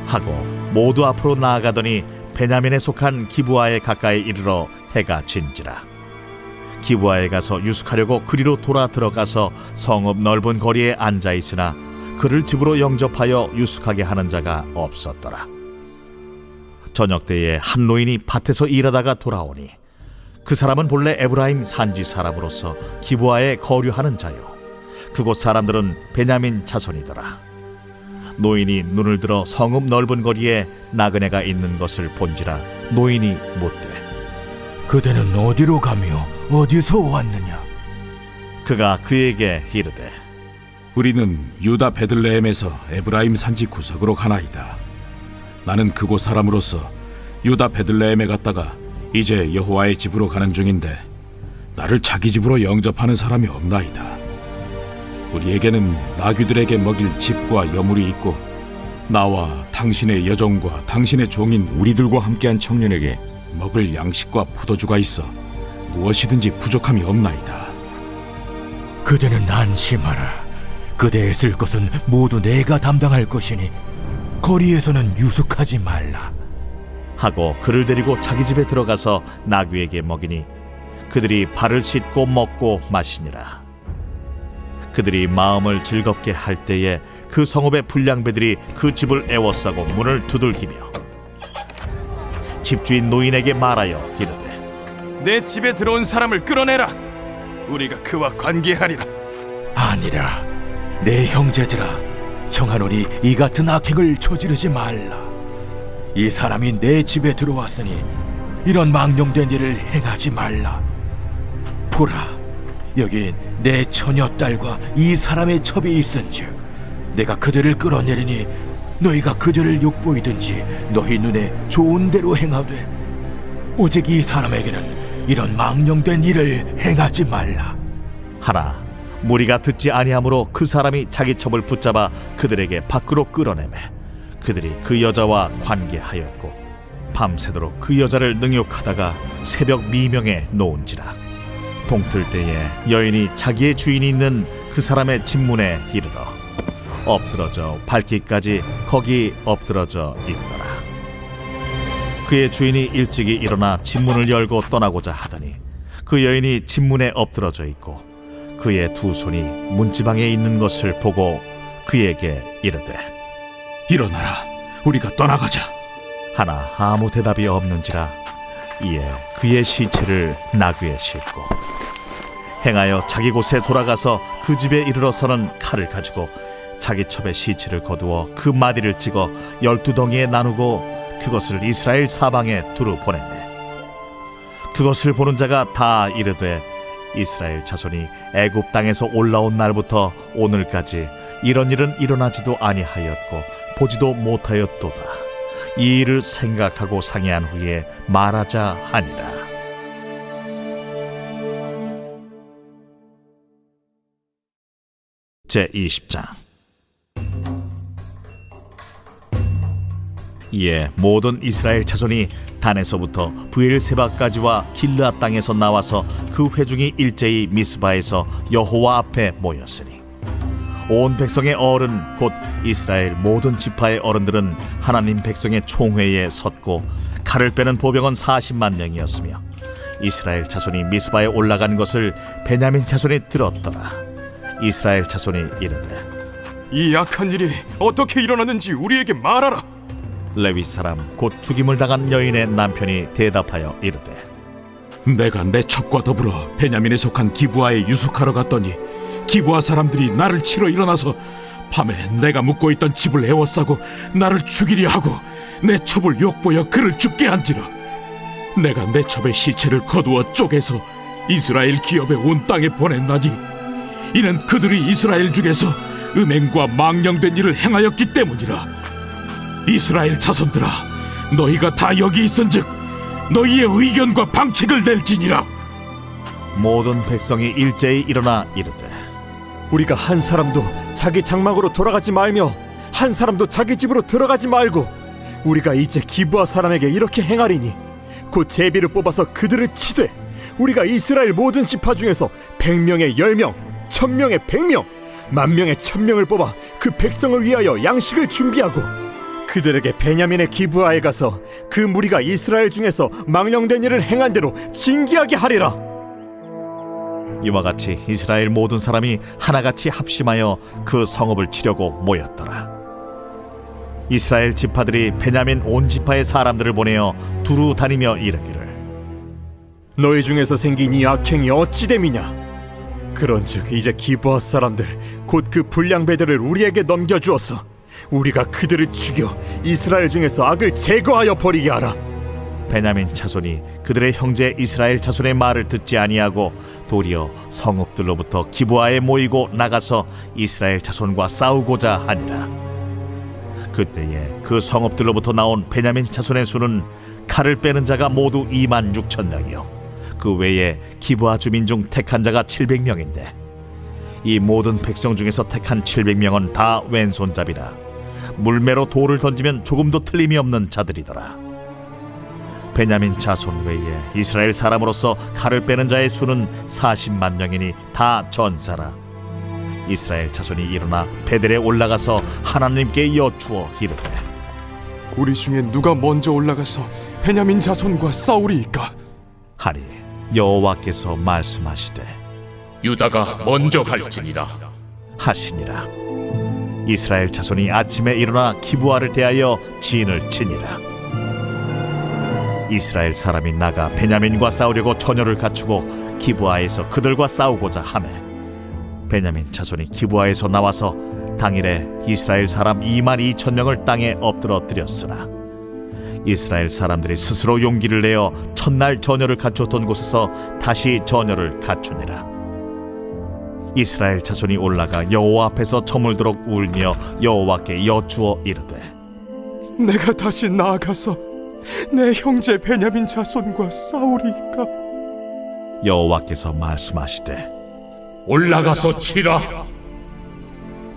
하고 모두 앞으로 나아가더니 베냐민에 속한 기브아에 가까이 이르러 해가 진지라. 기브아에 가서 유숙하려고 그리로 돌아 들어가서 성읍 넓은 거리에 앉아 있으나 그를 집으로 영접하여 유숙하게 하는 자가 없었더라. 저녁 때에 한 노인이 밭에서 일하다가 돌아오니 그 사람은 본래 에브라임 산지 사람으로서 기브아에 거류하는 자요 그곳 사람들은 베냐민 자손이더라. 노인이 눈을 들어 성읍 넓은 거리에 나그네가 있는 것을 본지라 노인이 묻되 그대는 어디로 가며 어디서 왔느냐? 그가 그에게 이르되 우리는 유다 베들레헴에서 에브라임 산지 구석으로 가나이다. 나는 그곳 사람으로서 유다 베들레헴에 갔다가 이제 여호와의 집으로 가는 중인데 나를 자기 집으로 영접하는 사람이 없나이다. 우리에게는 나귀들에게 먹일 집과 여물이 있고 나와 당신의 여종과 당신의 종인 우리들과 함께한 청년에게 먹을 양식과 포도주가 있어 무엇이든지 부족함이 없나이다. 그대는 안심하라. 그대의 쓸 것은 모두 내가 담당할 것이니 거리에서는 유숙하지 말라. 하고 그를 데리고 자기 집에 들어가서 나귀에게 먹이니 그들이 발을 씻고 먹고 마시니라. 그들이 마음을 즐겁게 할 때에 그 성읍의 불량배들이 그 집을 애워싸고 문을 두들기며 집주인 노인에게 말하여 이르되 내 집에 들어온 사람을 끌어내라. 우리가 그와 관계하리라. 아니라 내 형제들아, 청하노니 이 같은 악행을 저지르지 말라. 이 사람이 내 집에 들어왔으니 이런 망령된 일을 행하지 말라. 보라, 여기 내 처녀딸과 이 사람의 첩이 있은즉 내가 그들을 끌어내리니 너희가 그들을 욕보이든지 너희 눈에 좋은 대로 행하되 오직 이 사람에게는 이런 망령된 일을 행하지 말라. 하나 무리가 듣지 아니하므로 그 사람이 자기 첩을 붙잡아 그들에게 밖으로 끌어내매 그들이 그 여자와 관계하였고 밤새도록 그 여자를 능욕하다가 새벽 미명에 놓은지라. 동틀 때에 여인이 자기의 주인이 있는 그 사람의 집문에 이르러 엎드러져 밟기까지 거기 엎드러져 있더라. 그의 주인이 일찍이 일어나 집문을 열고 떠나고자 하더니 그 여인이 집문에 엎드러져 있고 그의 두 손이 문지방에 있는 것을 보고 그에게 이르되 일어나라, 우리가 떠나가자. 하나 아무 대답이 없는지라. 이에 그의 시체를 나귀에 싣고 행하여 자기 곳에 돌아가서 그 집에 이르러서는 칼을 가지고 자기 첩의 시체를 거두어 그 마디를 찍어 12덩이에 나누고 그것을 이스라엘 사방에 두루 보냈네. 그것을 보는 자가 다 이르되 이스라엘 자손이 애굽 땅에서 올라온 날부터 오늘까지 이런 일은 일어나지도 아니하였고 보지도 못하였도다. 이 일을 생각하고 상의한 후에 말하자 하니라. 제20장. 이에 모든 이스라엘 자손이 단에서부터 브엘세바까지와 길르앗 땅에서 나와서 그 회중이 일제히 미스바에서 여호와 앞에 모였으니 온 백성의 어른 곧 이스라엘 모든 지파의 어른들은 하나님 백성의 총회에 섰고 칼을 빼는 보병은 40만 명이었으며 이스라엘 자손이 미스바에 올라간 것을 베냐민 자손이 들었더라. 이스라엘 자손이 이르되 이 악한 일이 어떻게 일어났는지 우리에게 말하라. 레위 사람 곧 죽임을 당한 여인의 남편이 대답하여 이르되 내가 내 첩과 더불어 베냐민에 속한 기브아에 유숙하러 갔더니 기브아 사람들이 나를 치러 일어나서 밤에 내가 묵고 있던 집을 에워싸고 나를 죽이려 하고 내 첩을 욕보여 그를 죽게 한지라. 내가 내 첩의 시체를 거두어 쪼개서 이스라엘 기업의 온 땅에 보냈나니 이는 그들이 이스라엘 중에서 음행과 망령된 일을 행하였기 때문이라. 이스라엘 자손들아, 너희가 다 여기 있은즉 너희의 의견과 방책을 낼지니라. 모든 백성이 일제히 일어나 이르되 우리가 한 사람도 자기 장막으로 돌아가지 말며 한 사람도 자기 집으로 들어가지 말고 우리가 이제 기브아 사람에게 이렇게 행하리니 곧 제비를 뽑아서 그들을 치되 우리가 이스라엘 모든 지파 중에서 100명에 10명, 1000명에 100명, 10,000명에 1000명을 뽑아 그 백성을 위하여 양식을 준비하고 그들에게 베냐민의 기브아에 가서 그 무리가 이스라엘 중에서 망령된 일을 행한 대로 징계하게 하리라. 이와 같이 이스라엘 모든 사람이 하나같이 합심하여 그 성읍을 치려고 모였더라. 이스라엘 지파들이 베냐민 온 지파의 사람들을 보내어 두루 다니며 이르기를 너희 중에서 생긴 이 악행이 어찌 됨이냐? 그런즉 이제 기브아 사람들 곧 그 불량배들을 우리에게 넘겨주어서 우리가 그들을 죽여 이스라엘 중에서 악을 제거하여 버리게 하라. 베냐민 자손이 그들의 형제 이스라엘 자손의 말을 듣지 아니하고 도리어 성읍들로부터 기브아에 모이고 나가서 이스라엘 자손과 싸우고자 하니라. 그때에 그 성읍들로부터 나온 베냐민 자손의 수는 칼을 빼는 자가 모두 26,000명이요 그 외에 기브아 주민 중 택한 자가 700명인데 이 모든 백성 중에서 택한 700명은 다 왼손잡이라 물매로 돌을 던지면 조금도 틀림이 없는 자들이더라. 베냐민 자손 외에 이스라엘 사람으로서 칼을 빼는 자의 수는 40만 명이니 다 전사라. 이스라엘 자손이 일어나 베델에 올라가서 하나님께 여쭈어 이르되 우리 중에 누가 먼저 올라가서 베냐민 자손과 싸우리이까? 하니 여호와께서 말씀하시되 유다가 먼저 갈지니라 하시니라. 이스라엘 자손이 아침에 일어나 기브아를 대하여 진을 치니라. 이스라엘 사람이 나가 베냐민과 싸우려고 전열을 갖추고 기브아에서 그들과 싸우고자 하매 베냐민 자손이 기브아에서 나와서 당일에 이스라엘 사람 22,000명을 땅에 엎드러뜨렸으나 이스라엘 사람들이 스스로 용기를 내어 첫날 전열을 갖췄던 곳에서 다시 전열을 갖추니라. 이스라엘 자손이 올라가 여호와 앞에서 저물도록 울며 여호와께 여쭈어 이르되 내가 다시 나아가서 내 형제 베냐민 자손과 싸우리이까? 여호와께서 말씀하시되 올라가서 치라.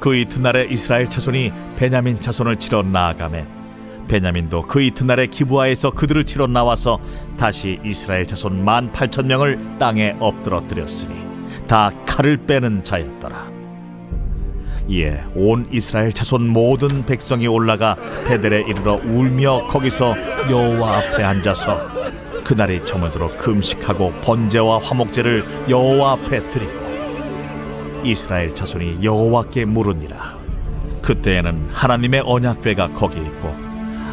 그 이튿날에 이스라엘 자손이 베냐민 자손을 치러 나아가매 베냐민도 그 이튿날에 기브아에서 그들을 치러 나와서 다시 이스라엘 자손 18,000명을 땅에 엎드러뜨렸으니 다 칼을 빼는 자였더라. 이에 온 이스라엘 자손 모든 백성이 올라가 베델에 이르러 울며 거기서 여호와 앞에 앉아서 그날이 저물도록 금식하고 번제와 화목제를 여호와 앞에 드리고 이스라엘 자손이 여호와께 물으니라. 그때에는 하나님의 언약궤가 거기 있고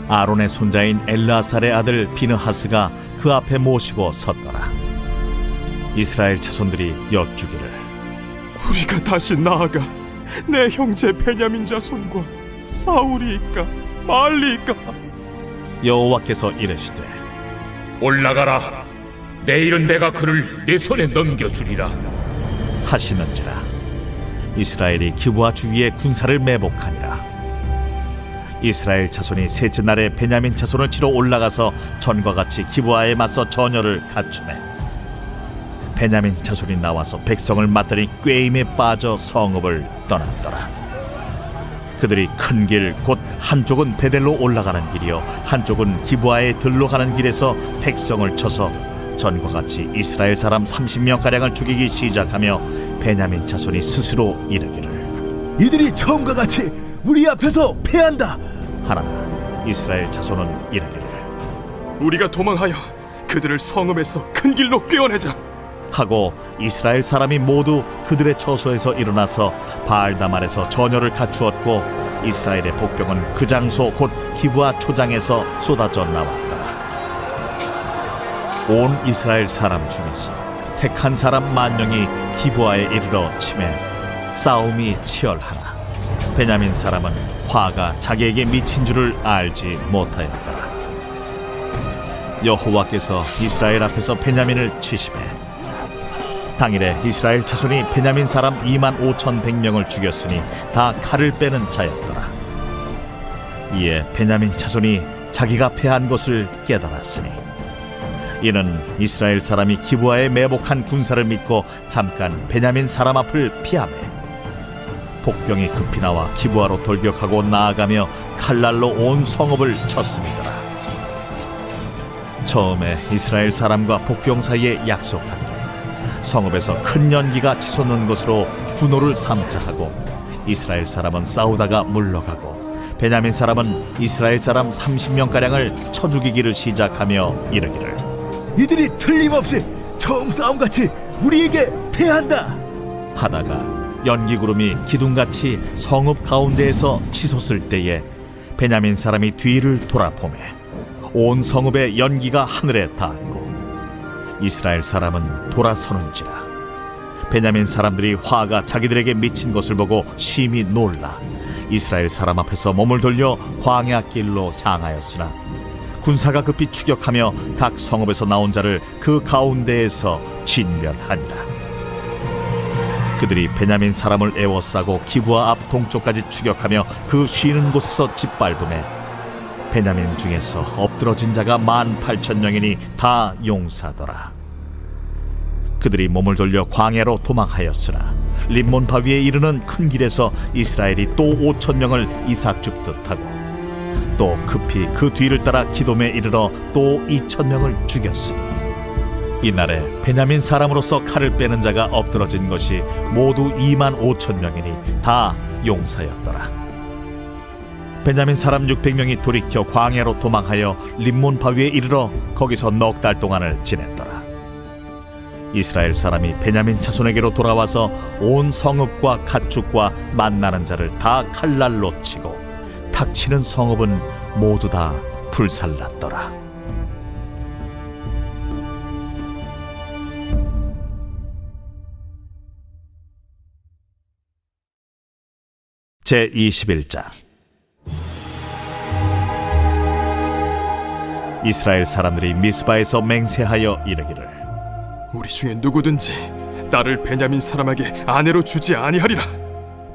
아론의 손자인 엘라살의 아들 비느하스가 그 앞에 모시고 섰더라. 이스라엘 자손들이 여쭈기를 우리가 다시 나아가 내 형제 베냐민 자손과 싸우리이까 말리이까? 여호와께서 이르시되 올라가라. 내일은 내가 그를 내 손에 넘겨주리라. 하시는지라. 이스라엘이 기브아 주위에 군사를 매복하니라. 이스라엘 자손이 셋째 날에 베냐민 자손을 치러 올라가서 전과 같이 기브아에 맞서 전열을 갖추매 베냐민 자손이 나와서 백성을 맞더니 꾀임에 빠져 성읍을 떠났더라. 그들이 큰 길 곧 한쪽은 베델로 올라가는 길이요 한쪽은 기브아에 들로 가는 길에서 백성을 쳐서 전과 같이 이스라엘 사람 30명가량을 죽이기 시작하며 베냐민 자손이 스스로 이르기를 이들이 처음과 같이 우리 앞에서 패한다 하나 이스라엘 자손은 이르기를 우리가 도망하여 그들을 성읍에서 큰 길로 꿰어내자 하고 이스라엘 사람이 모두 그들의 처소에서 일어나서 바알다말에서 전열을 갖추었고 이스라엘의 복병은 그 장소 곧 기브아 초장에서 쏟아져 나왔더라. 온 이스라엘 사람 중에서 택한 사람 10,000명이 기브아에 이르러 치매 싸움이 치열하나 베냐민 사람은 화가 자기에게 미친 줄을 알지 못하였더라. 여호와께서 이스라엘 앞에서 베냐민을 치시매 당일에 이스라엘 자손이 베냐민 사람 25,100명을 죽였으니 다 칼을 빼는 자였더라. 이에 베냐민 자손이 자기가 패한 것을 깨달았으니 이는 이스라엘 사람이 기브아에 매복한 군사를 믿고 잠깐 베냐민 사람 앞을 피하매 복병이 급히 나와 기브아로 돌격하고 나아가며 칼날로 온 성읍을 쳤습니다. 처음에 이스라엘 사람과 복병 사이에 약속하기를 성읍에서 큰 연기가 치솟는 것으로 분노를 삼자 하고 이스라엘 사람은 싸우다가 물러가고 베냐민 사람은 이스라엘 사람 30명가량을 쳐 죽이기를 시작하며 이르기를 이들이 틀림없이 처음 싸움같이 우리에게 패한다 하다가 연기구름이 기둥같이 성읍 가운데에서 치솟을 때에 베냐민 사람이 뒤를 돌아보매 온 성읍의 연기가 하늘에 닿았고 이스라엘 사람은 돌아서는지라. 베냐민 사람들이 화가 자기들에게 미친 것을 보고 심히 놀라 이스라엘 사람 앞에서 몸을 돌려 광야 길로 향하였으나 군사가 급히 추격하며 각 성읍에서 나온 자를 그 가운데에서 진멸하니라. 그들이 베냐민 사람을 에워싸고 기브아 앞 동쪽까지 추격하며 그 쉬는 곳에서 짓밟음에 베냐민 중에서 엎드러진 자가 18,000명이니 다 용사더라. 그들이 몸을 돌려 광야로 도망하였으나 림몬 바위에 이르는 큰 길에서 이스라엘이 또 5,000명을 이삭 줍듯 하고 또 급히 그 뒤를 따라 기돔에 이르러 또 2,000명을 죽였으니 이날에 베냐민 사람으로서 칼을 빼는 자가 엎드러진 것이 모두 25,000명이니 다 용사였더라. 베냐민 사람 600명이 돌이켜 광야로 도망하여 림몬 바위에 이르러 거기서 넉 달 동안을 지냈더라. 이스라엘 사람이 베냐민 자손에게로 돌아와서 온 성읍과 가축과 만나는 자를 다 칼날로 치고 닥치는 성읍은 모두 다 불살랐더라. 제21장. 이스라엘 사람들이 미스바에서 맹세하여 이르기를 우리 중에 누구든지 딸을 베냐민 사람에게 아내로 주지 아니하리라.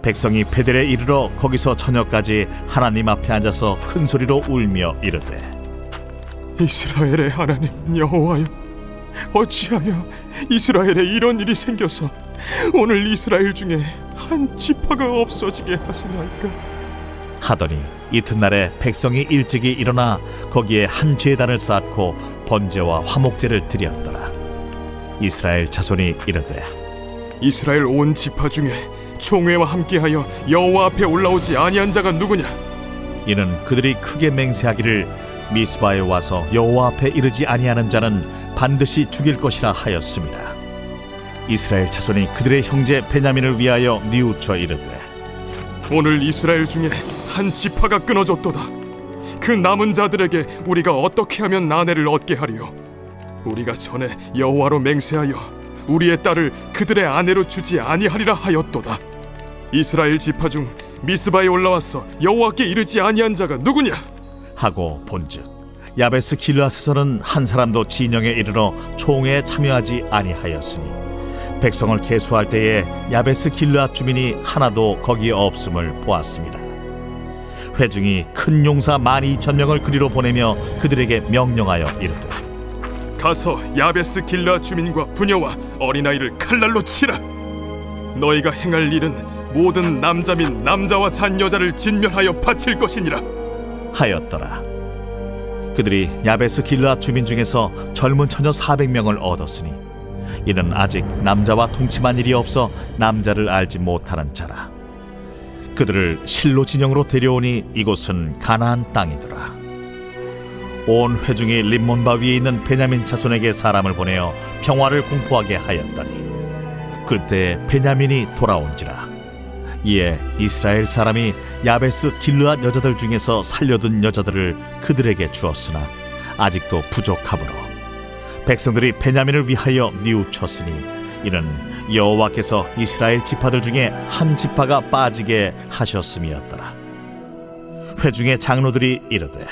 백성이 베델에 이르러 거기서 저녁까지 하나님 앞에 앉아서 큰 소리로 울며 이르되 이스라엘의 하나님 여호와여, 어찌하여 이스라엘에 이런 일이 생겨서 오늘 이스라엘 중에 한 지파가 없어지게 하시나이까? 하더니 이튿날에 백성이 일찍이 일어나 거기에 한 제단을 쌓고 번제와 화목제를 드렸더라. 이스라엘 자손이 이르되 이스라엘 온 지파 중에 총회와 함께하여 여호와 앞에 올라오지 아니한 자가 누구냐? 이는 그들이 크게 맹세하기를 미스바에 와서 여호와 앞에 이르지 아니하는 자는 반드시 죽일 것이라 하였습니다. 이스라엘 자손이 그들의 형제 베냐민을 위하여 뉘우쳐 이르되 오늘 이스라엘 중에 한 지파가 끊어졌도다. 그 남은 자들에게 우리가 어떻게 하면 아내를 얻게 하리요? 우리가 전에 여호와로 맹세하여 우리의 딸을 그들의 아내로 주지 아니하리라 하였도다. 이스라엘 지파 중 미스바에 올라와서 여호와께 이르지 아니한 자가 누구냐? 하고 본즉 야베스 길르앗에서는 한 사람도 진영에 이르러 총회에 참여하지 아니하였으니 백성을 계수할 때에 야베스 길르앗 주민이 하나도 거기에 없음을 보았습니다. 회중이 큰 용사 12,000명을 그리로 보내며 그들에게 명령하여 이르되 가서 야베스 길르앗 주민과 부녀와 어린아이를 칼날로 치라. 너희가 행할 일은 모든 남자 및 남자와 잔여자를 진멸하여 바칠 것이니라 하였더라. 그들이 야베스 길르앗 주민 중에서 젊은 처녀 400명을 얻었으니 이는 아직 남자와 동침한 일이 없어 남자를 알지 못하는 자라. 그들을 실로 진영으로 데려오니 이곳은 가나안 땅이더라. 온 회중이 림몬바 위에 있는 베냐민 자손에게 사람을 보내어 평화를 공포하게 하였더니 그때 베냐민이 돌아온지라. 이에 이스라엘 사람이 야베스 길르앗 여자들 중에서 살려둔 여자들을 그들에게 주었으나 아직도 부족하므로 백성들이 베냐민을 위하여 뉘우쳤으니 이는 여호와께서 이스라엘 지파들 중에 한 지파가 빠지게 하셨음이었더라. 회중의 장로들이 이르되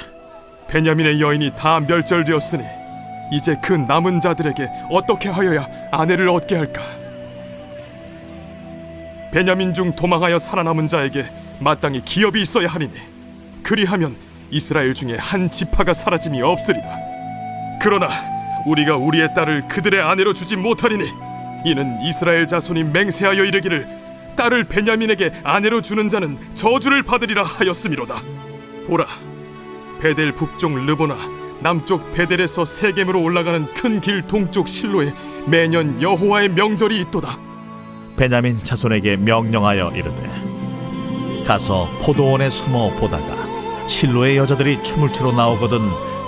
베냐민의 여인이 다 멸절되었으니 이제 그 남은 자들에게 어떻게 하여야 아내를 얻게 할까? 베냐민 중 도망하여 살아남은 자에게 마땅히 기업이 있어야 하리니 그리하면 이스라엘 중에 한 지파가 사라짐이 없으리라. 그러나 우리가 우리의 딸을 그들의 아내로 주지 못하리니 이는 이스라엘 자손이 맹세하여 이르기를 딸을 베냐민에게 아내로 주는 자는 저주를 받으리라 하였음이로다. 보라, 베델 북쪽 르보나 남쪽 베델에서 세겜으로 올라가는 큰 길 동쪽 실로에 매년 여호와의 명절이 있도다. 베냐민 자손에게 명령하여 이르되 가서 포도원에 숨어 보다가 실로의 여자들이 춤을 추러 나오거든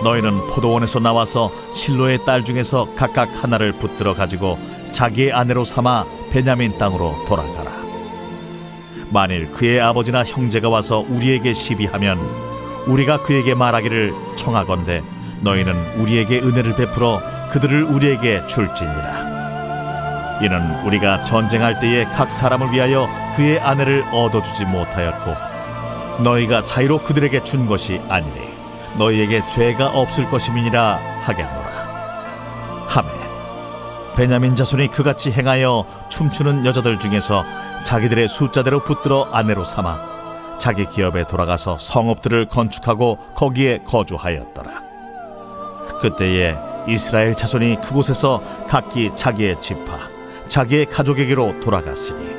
너희는 포도원에서 나와서 실로의 딸 중에서 각각 하나를 붙들어 가지고 자기의 아내로 삼아 베냐민 땅으로 돌아가라. 만일 그의 아버지나 형제가 와서 우리에게 시비하면 우리가 그에게 말하기를 청하건대 너희는 우리에게 은혜를 베풀어 그들을 우리에게 줄지니라. 이는 우리가 전쟁할 때에 각 사람을 위하여 그의 아내를 얻어주지 못하였고 너희가 자유로 그들에게 준 것이 아니니 너희에게 죄가 없을 것임이니라 하겠노라. 하매 베냐민 자손이 그같이 행하여 춤추는 여자들 중에서 자기들의 숫자대로 붙들어 아내로 삼아 자기 기업에 돌아가서 성읍들을 건축하고 거기에 거주하였더라. 그때에 이스라엘 자손이 그곳에서 각기 자기의 지파 자기의 가족에게로 돌아갔으니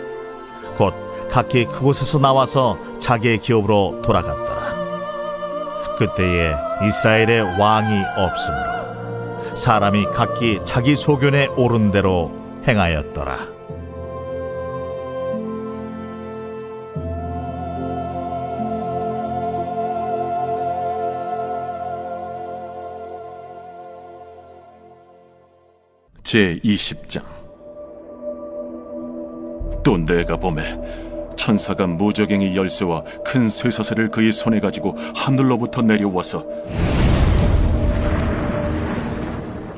곧 각기 그곳에서 나와서 자기의 기업으로 돌아갔더라. 그때에 이스라엘에 왕이 없으므로 사람이 각기 자기 소견에 옳은 대로 행하였더라. 제20장. 또 내가 보매 천사가 무저갱이 열쇠와 큰 쇠사슬을 그의 손에 가지고 하늘로부터 내려와서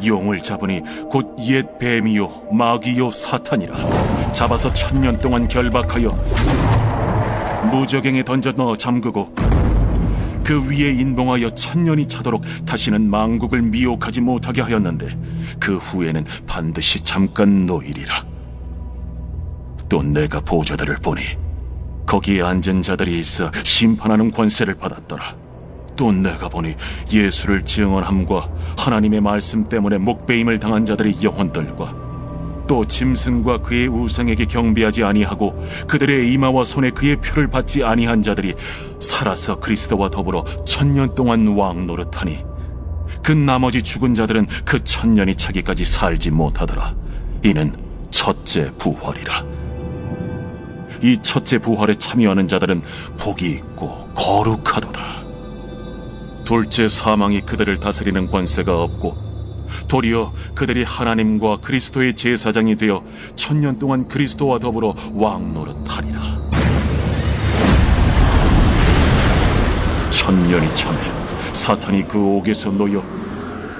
용을 잡으니 곧 옛 뱀이요 마귀요 사탄이라. 잡아서 1000년 동안 결박하여 무저갱에 던져 넣어 잠그고 그 위에 인봉하여 1000년이 차도록 다시는 만국을 미혹하지 못하게 하였는데 그 후에는 반드시 잠깐 놓이리라. 또 내가 보좌들을 보니 거기에 앉은 자들이 있어 심판하는 권세를 받았더라. 또 내가 보니 예수를 증언함과 하나님의 말씀 때문에 목배임을 당한 자들의 영혼들과 또 짐승과 그의 우상에게 경배하지 아니하고 그들의 이마와 손에 그의 표를 받지 아니한 자들이 살아서 그리스도와 더불어 1000년 동안 왕 노릇하니 그 나머지 죽은 자들은 그 1000년이 차기까지 살지 못하더라. 이는 첫째 부활이라. 이 첫째 부활에 참여하는 자들은 복이 있고 거룩하도다. 둘째 사망이 그들을 다스리는 권세가 없고 도리어 그들이 하나님과 그리스도의 제사장이 되어 1000년 동안 그리스도와 더불어 왕 노릇하리라. 1000년이 참에 사탄이 그 옥에서 놓여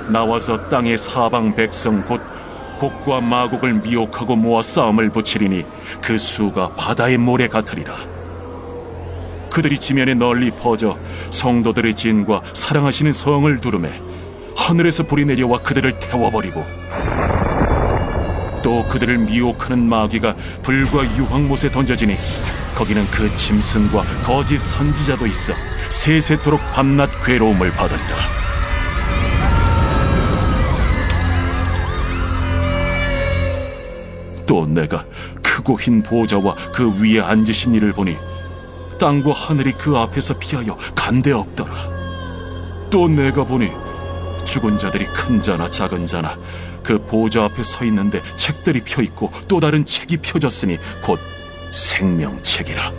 나와서 땅의 사방 백성 곧 곡과 마곡을 미혹하고 모아 싸움을 붙이리니 그 수가 바다의 모래 같으리라. 그들이 지면에 널리 퍼져 성도들의 진과 사랑하시는 성을 두르매 하늘에서 불이 내려와 그들을 태워버리고 또 그들을 미혹하는 마귀가 불과 유황못에 던져지니 거기는 그 짐승과 거짓 선지자도 있어 세세토록 밤낮 괴로움을 받으리라. 또 내가 크고 흰 보좌와 그 위에 앉으신 이를 보니 땅과 하늘이 그 앞에서 피하여 간데 없더라. 또 내가 보니 죽은 자들이 큰 자나 작은 자나 그 보좌 앞에 서 있는데 책들이 펴있고 또 다른 책이 펴졌으니 곧 생명책이라.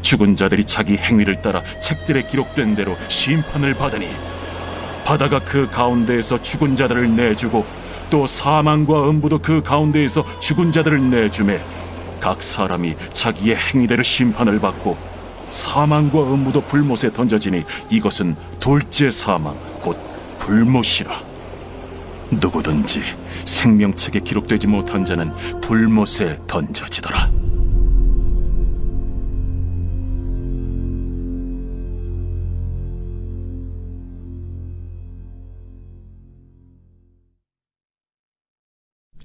죽은 자들이 자기 행위를 따라 책들에 기록된 대로 심판을 받으니 바다가 그 가운데에서 죽은 자들을 내주고 또 사망과 음부도 그 가운데에서 죽은 자들을 내주매 각 사람이 자기의 행위대로 심판을 받고 사망과 음부도 불못에 던져지니 이것은 둘째 사망 곧 불못이라. 누구든지 생명책에 기록되지 못한 자는 불못에 던져지더라.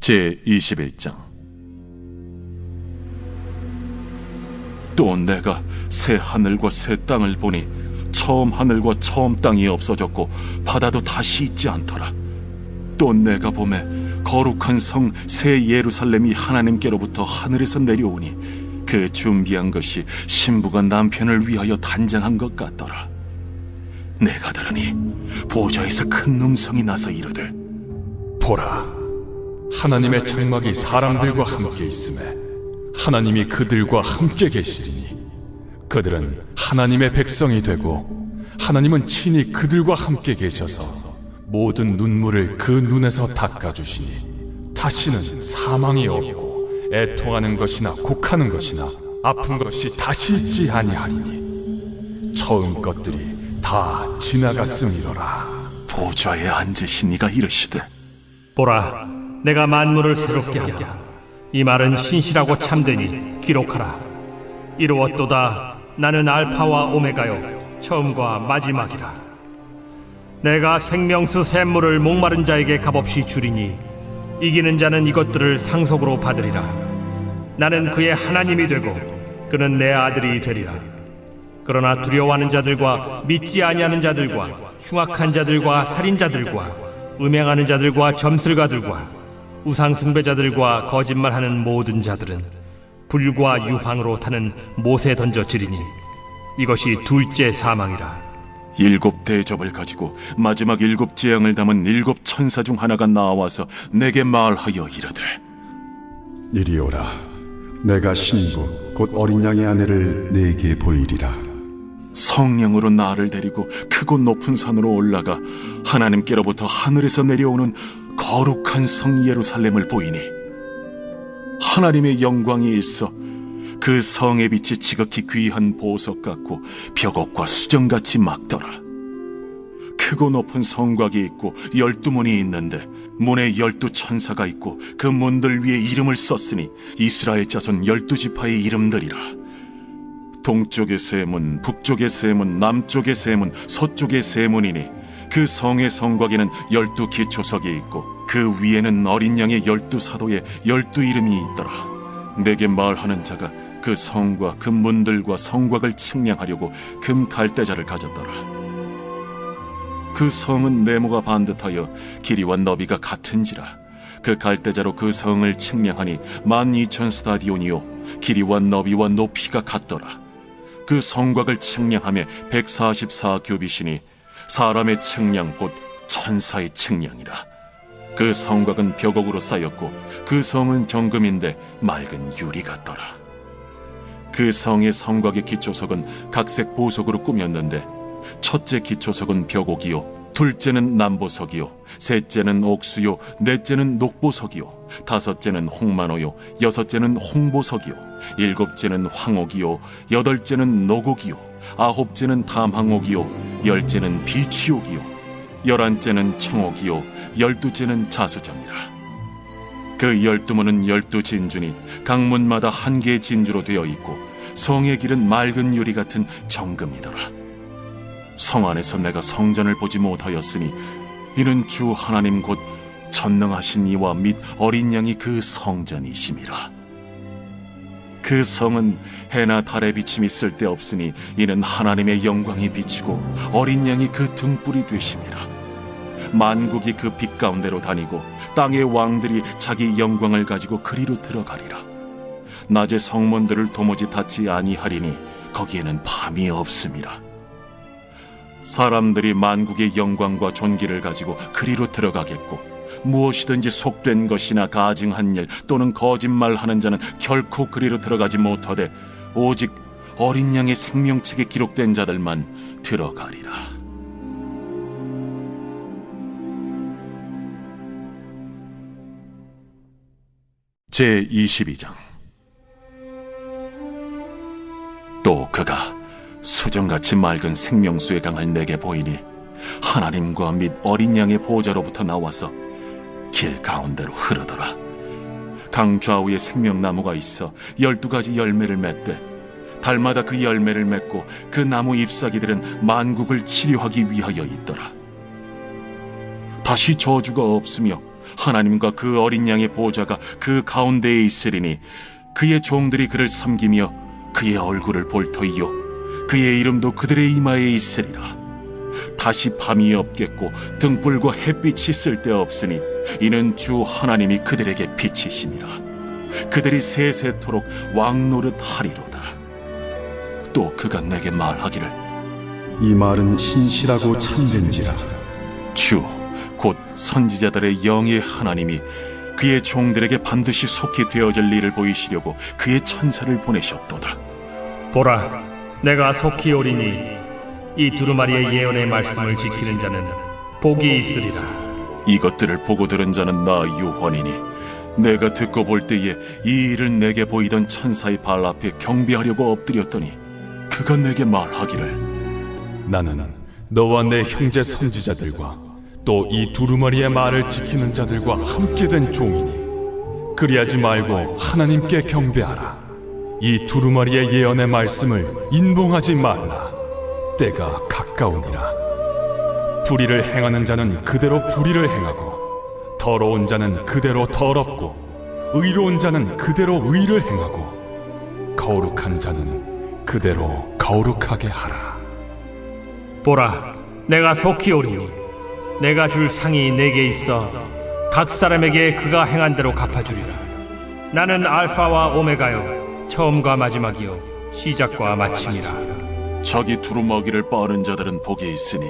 제21장. 또 내가 새 하늘과 새 땅을 보니 처음 하늘과 처음 땅이 없어졌고 바다도 다시 있지 않더라. 또 내가 보매 거룩한 성 새 예루살렘이 하나님께로부터 하늘에서 내려오니 그 준비한 것이 신부가 남편을 위하여 단장한 것 같더라. 내가 들으니 보좌에서 큰 음성이 나서 이르되 보라, 하나님의 장막이 사람들과 함께 있음에 하나님이 그들과 함께 계시리니 그들은 하나님의 백성이 되고 하나님은 친히 그들과 함께 계셔서 모든 눈물을 그 눈에서 닦아주시니 다시는 사망이 없고 애통하는 것이나 곡하는 것이나 아픈 것이 다시 있지 아니하리니 처음 것들이 다 지나갔음이로라. 보좌에 앉으신 이가 이르시되 보라, 내가 만물을 새롭게 하리라. 이 말은 신실하고 참되니 기록하라. 이루었도다. 나는 알파와 오메가요 처음과 마지막이라. 내가 생명수 샘물을 목마른 자에게 값없이 주리니 이기는 자는 이것들을 상속으로 받으리라. 나는 그의 하나님이 되고 그는 내 아들이 되리라. 그러나 두려워하는 자들과 믿지 아니하는 자들과 흉악한 자들과 살인자들과 음행하는 자들과 점술가들과 우상 숭배자들과 거짓말하는 모든 자들은 불과 유황으로 타는 못에 던져지리니 이것이 둘째 사망이라. 7 대접을 가지고 마지막 7 재앙을 담은 7 천사 중 하나가 나와서 내게 말하여 이르되 이리 오라. 내가 신부 곧 어린 양의 아내를 네게 보이리라. 성령으로 나를 데리고 크고 높은 산으로 올라가 하나님께로부터 하늘에서 내려오는 거룩한 성 예루살렘을 보이니 하나님의 영광이 있어 그 성의 빛이 지극히 귀한 보석 같고 벽옥과 수정같이 막더라. 크고 높은 성곽이 있고 12문이 있는데 문에 12 천사가 있고 그 문들 위에 이름을 썼으니 이스라엘 자손 12지파의 이름들이라. 동쪽의 세 문, 북쪽의 세 문, 남쪽의 세 문, 서쪽의 세 문이니 그 성의 성곽에는 12 기초석이 있고 그 위에는 어린 양의 12사도의 12 이름이 있더라. 내게 말하는 자가 그 성과 그 문들과 성곽을 측량하려고 금 갈대자를 가졌더라. 그 성은 네모가 반듯하여 길이와 너비가 같은지라. 그 갈대자로 그 성을 측량하니 12,000 스타디온이요 길이와 너비와 높이가 같더라. 그 성곽을 측량하며 144 규빗이니 사람의 측량 곧 천사의 측량이라. 그 성곽은 벽옥으로 쌓였고 그 성은 정금인데 맑은 유리 같더라. 그 성의 성곽의 기초석은 각색 보석으로 꾸몄는데 첫째 기초석은 벽옥이요 둘째는 남보석이요 셋째는 옥수요 넷째는 녹보석이요 다섯째는 홍만호요 여섯째는 홍보석이요 일곱째는 황옥이요 여덟째는 녹옥이요 아홉째는 담항옥이요 열째는 비취옥이요 11째는 청옥이요 12째는 자수정이라. 그 12문은 12진주니 각 문마다 한 개의 진주로 되어 있고 성의 길은 맑은 유리 같은 정금이더라. 성 안에서 내가 성전을 보지 못하였으니 이는 주 하나님 곧 전능하신 이와 및 어린 양이 그 성전이심이라. 그 성은 해나 달의 비침이 쓸데없으니 이는 하나님의 영광이 비치고 어린 양이 그 등불이 되심이라. 만국이 그 빛 가운데로 다니고 땅의 왕들이 자기 영광을 가지고 그리로 들어가리라. 낮에 성문들을 도무지 닫지 아니하리니 거기에는 밤이 없음이라. 사람들이 만국의 영광과 존귀를 가지고 그리로 들어가겠고 무엇이든지 속된 것이나 가증한 일 또는 거짓말하는 자는 결코 그리로 들어가지 못하되 오직 어린 양의 생명책에 기록된 자들만 들어가리라. 제22장. 또 그가 수정같이 맑은 생명수의 강을 내게 보이니 하나님과 및 어린 양의 보좌로부터 나와서 길 가운데로 흐르더라. 강 좌우에 생명나무가 있어 12가지 열매를 맺되 달마다 그 열매를 맺고 그 나무 잎사귀들은 만국을 치료하기 위하여 있더라. 다시 저주가 없으며 하나님과 그 어린 양의 보좌가 그 가운데에 있으리니 그의 종들이 그를 섬기며 그의 얼굴을 볼 터이요 그의 이름도 그들의 이마에 있으리라. 다시 밤이 없겠고 등불과 햇빛이 쓸데없으니 이는 주 하나님이 그들에게 빛이심이라. 그들이 세세토록 왕노릇 하리로다. 또 그가 내게 말하기를 이 말은 신실하고 참된지라. 주 곧 선지자들의 영의 하나님이 그의 종들에게 반드시 속히 되어질 일을 보이시려고 그의 천사를 보내셨도다. 보라, 내가 속히 오리니 이 두루마리의 예언의 말씀을 지키는 자는 복이 있으리라. 이것들을 보고 들은 자는 나 요한이니 내가 듣고 볼 때에 이 일을 내게 보이던 천사의 발 앞에 경배하려고 엎드렸더니 그가 내게 말하기를 나는 너와 내 형제 선지자들과 또 이 두루마리의 말을 지키는 자들과 함께 된 종이니 그리하지 말고 하나님께 경배하라. 이 두루마리의 예언의 말씀을 인봉하지 말라. 때가 가까우니라. 불의를 행하는 자는 그대로 불의를 행하고 더러운 자는 그대로 더럽고 의로운 자는 그대로 의를 행하고 거룩한 자는 그대로 거룩하게 하라. 보라, 내가 속히 오리니 내가 줄 상이 내게 있어 각 사람에게 그가 행한 대로 갚아주리라. 나는 알파와 오메가요 처음과 마지막이요 시작과 마침이라. 자기 두루마기를 빠는 자들은 복이 있으니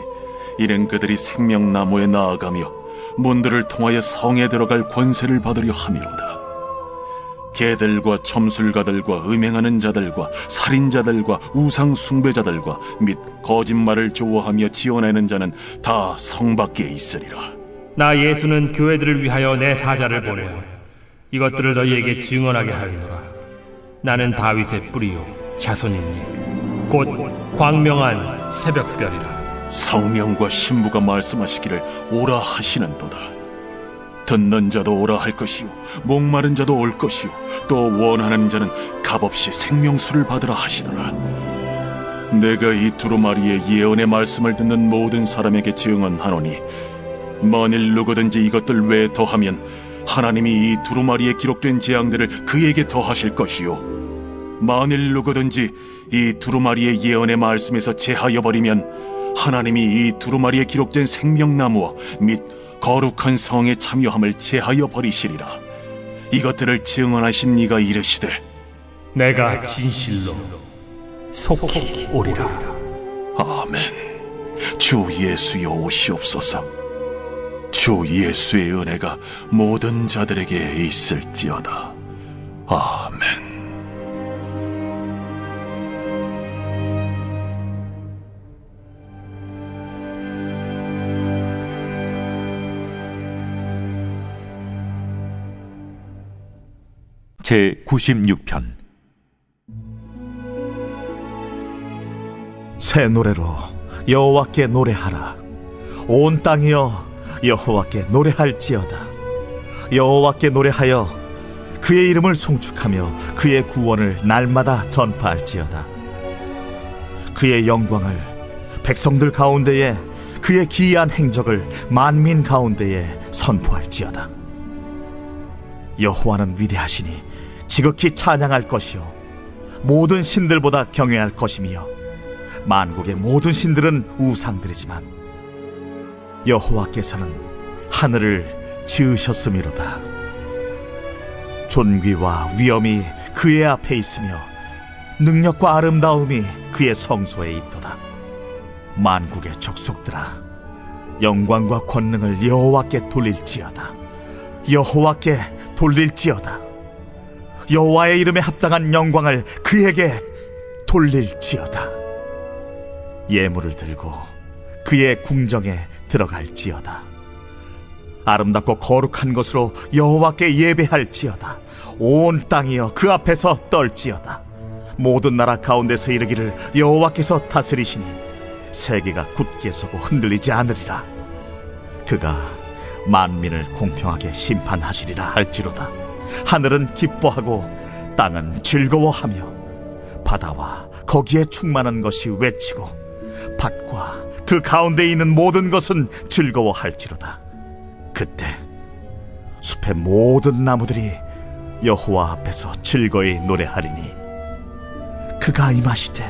이는 그들이 생명나무에 나아가며 문들을 통하여 성에 들어갈 권세를 받으려 함이로다. 개들과 점술가들과 음행하는 자들과 살인자들과 우상 숭배자들과 및 거짓말을 좋아하며 지어내는 자는 다 성 밖에 있으리라. 나 예수는 교회들을 위하여 내 사자를 보내어 이것들을 너희에게 증언하게 하리노라. 나는 다윗의 뿌리요 자손이니 곧 광명한 새벽별이라. 성령과 신부가 말씀하시기를 오라 하시는도다. 듣는 자도 오라 할 것이요 목마른 자도 올 것이요 또 원하는 자는 값없이 생명수를 받으라 하시더라. 내가 이 두루마리의 예언의 말씀을 듣는 모든 사람에게 증언하노니 만일 누구든지 이것들 외에 더하면 하나님이 이 두루마리에 기록된 재앙들을 그에게 더하실 것이요 만일 누구든지 이 두루마리의 예언의 말씀에서 제하여 버리면 하나님이 이 두루마리에 기록된 생명나무와 및 거룩한 성에 참여함을 제하여 버리시리라. 이것들을 증언하신 이가 이르시되 내가 진실로 속히 오리라. 아멘. 주 예수여 오시옵소서. 주 예수의 은혜가 모든 자들에게 있을지어다. 아멘. 제96편. 새 노래로 여호와께 노래하라. 온 땅이여 여호와께 노래할지어다. 여호와께 노래하여 그의 이름을 송축하며 그의 구원을 날마다 전파할지어다. 그의 영광을 백성들 가운데에, 그의 기이한 행적을 만민 가운데에 선포할지어다. 여호와는 위대하시니 지극히 찬양할 것이요 모든 신들보다 경외할 것이며 만국의 모든 신들은 우상들이지만 여호와께서는 하늘을 지으셨음이로다. 존귀와 위엄이 그의 앞에 있으며 능력과 아름다움이 그의 성소에 있도다. 만국의 족속들아, 영광과 권능을 여호와께 돌릴지어다. 여호와께 돌릴지어다. 여호와의 이름에 합당한 영광을 그에게 돌릴지어다. 예물을 들고 그의 궁정에 들어갈지어다. 아름답고 거룩한 것으로 여호와께 예배할지어다. 온 땅이여 그 앞에서 떨지어다. 모든 나라 가운데서 이르기를 여호와께서 다스리시니 세계가 굳게 서고 흔들리지 않으리라. 그가 만민을 공평하게 심판하시리라 할지로다. 하늘은 기뻐하고 땅은 즐거워하며 바다와 거기에 충만한 것이 외치고 밭과 그 가운데 있는 모든 것은 즐거워할지로다. 그때 숲의 모든 나무들이 여호와 앞에서 즐거이 노래하리니 그가 임하시되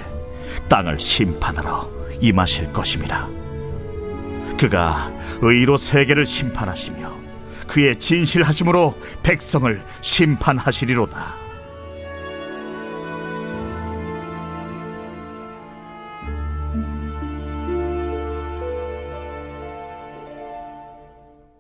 땅을 심판하러 임하실 것임이라. 그가 의로 세계를 심판하시며 그의 진실하심으로 백성을 심판하시리로다.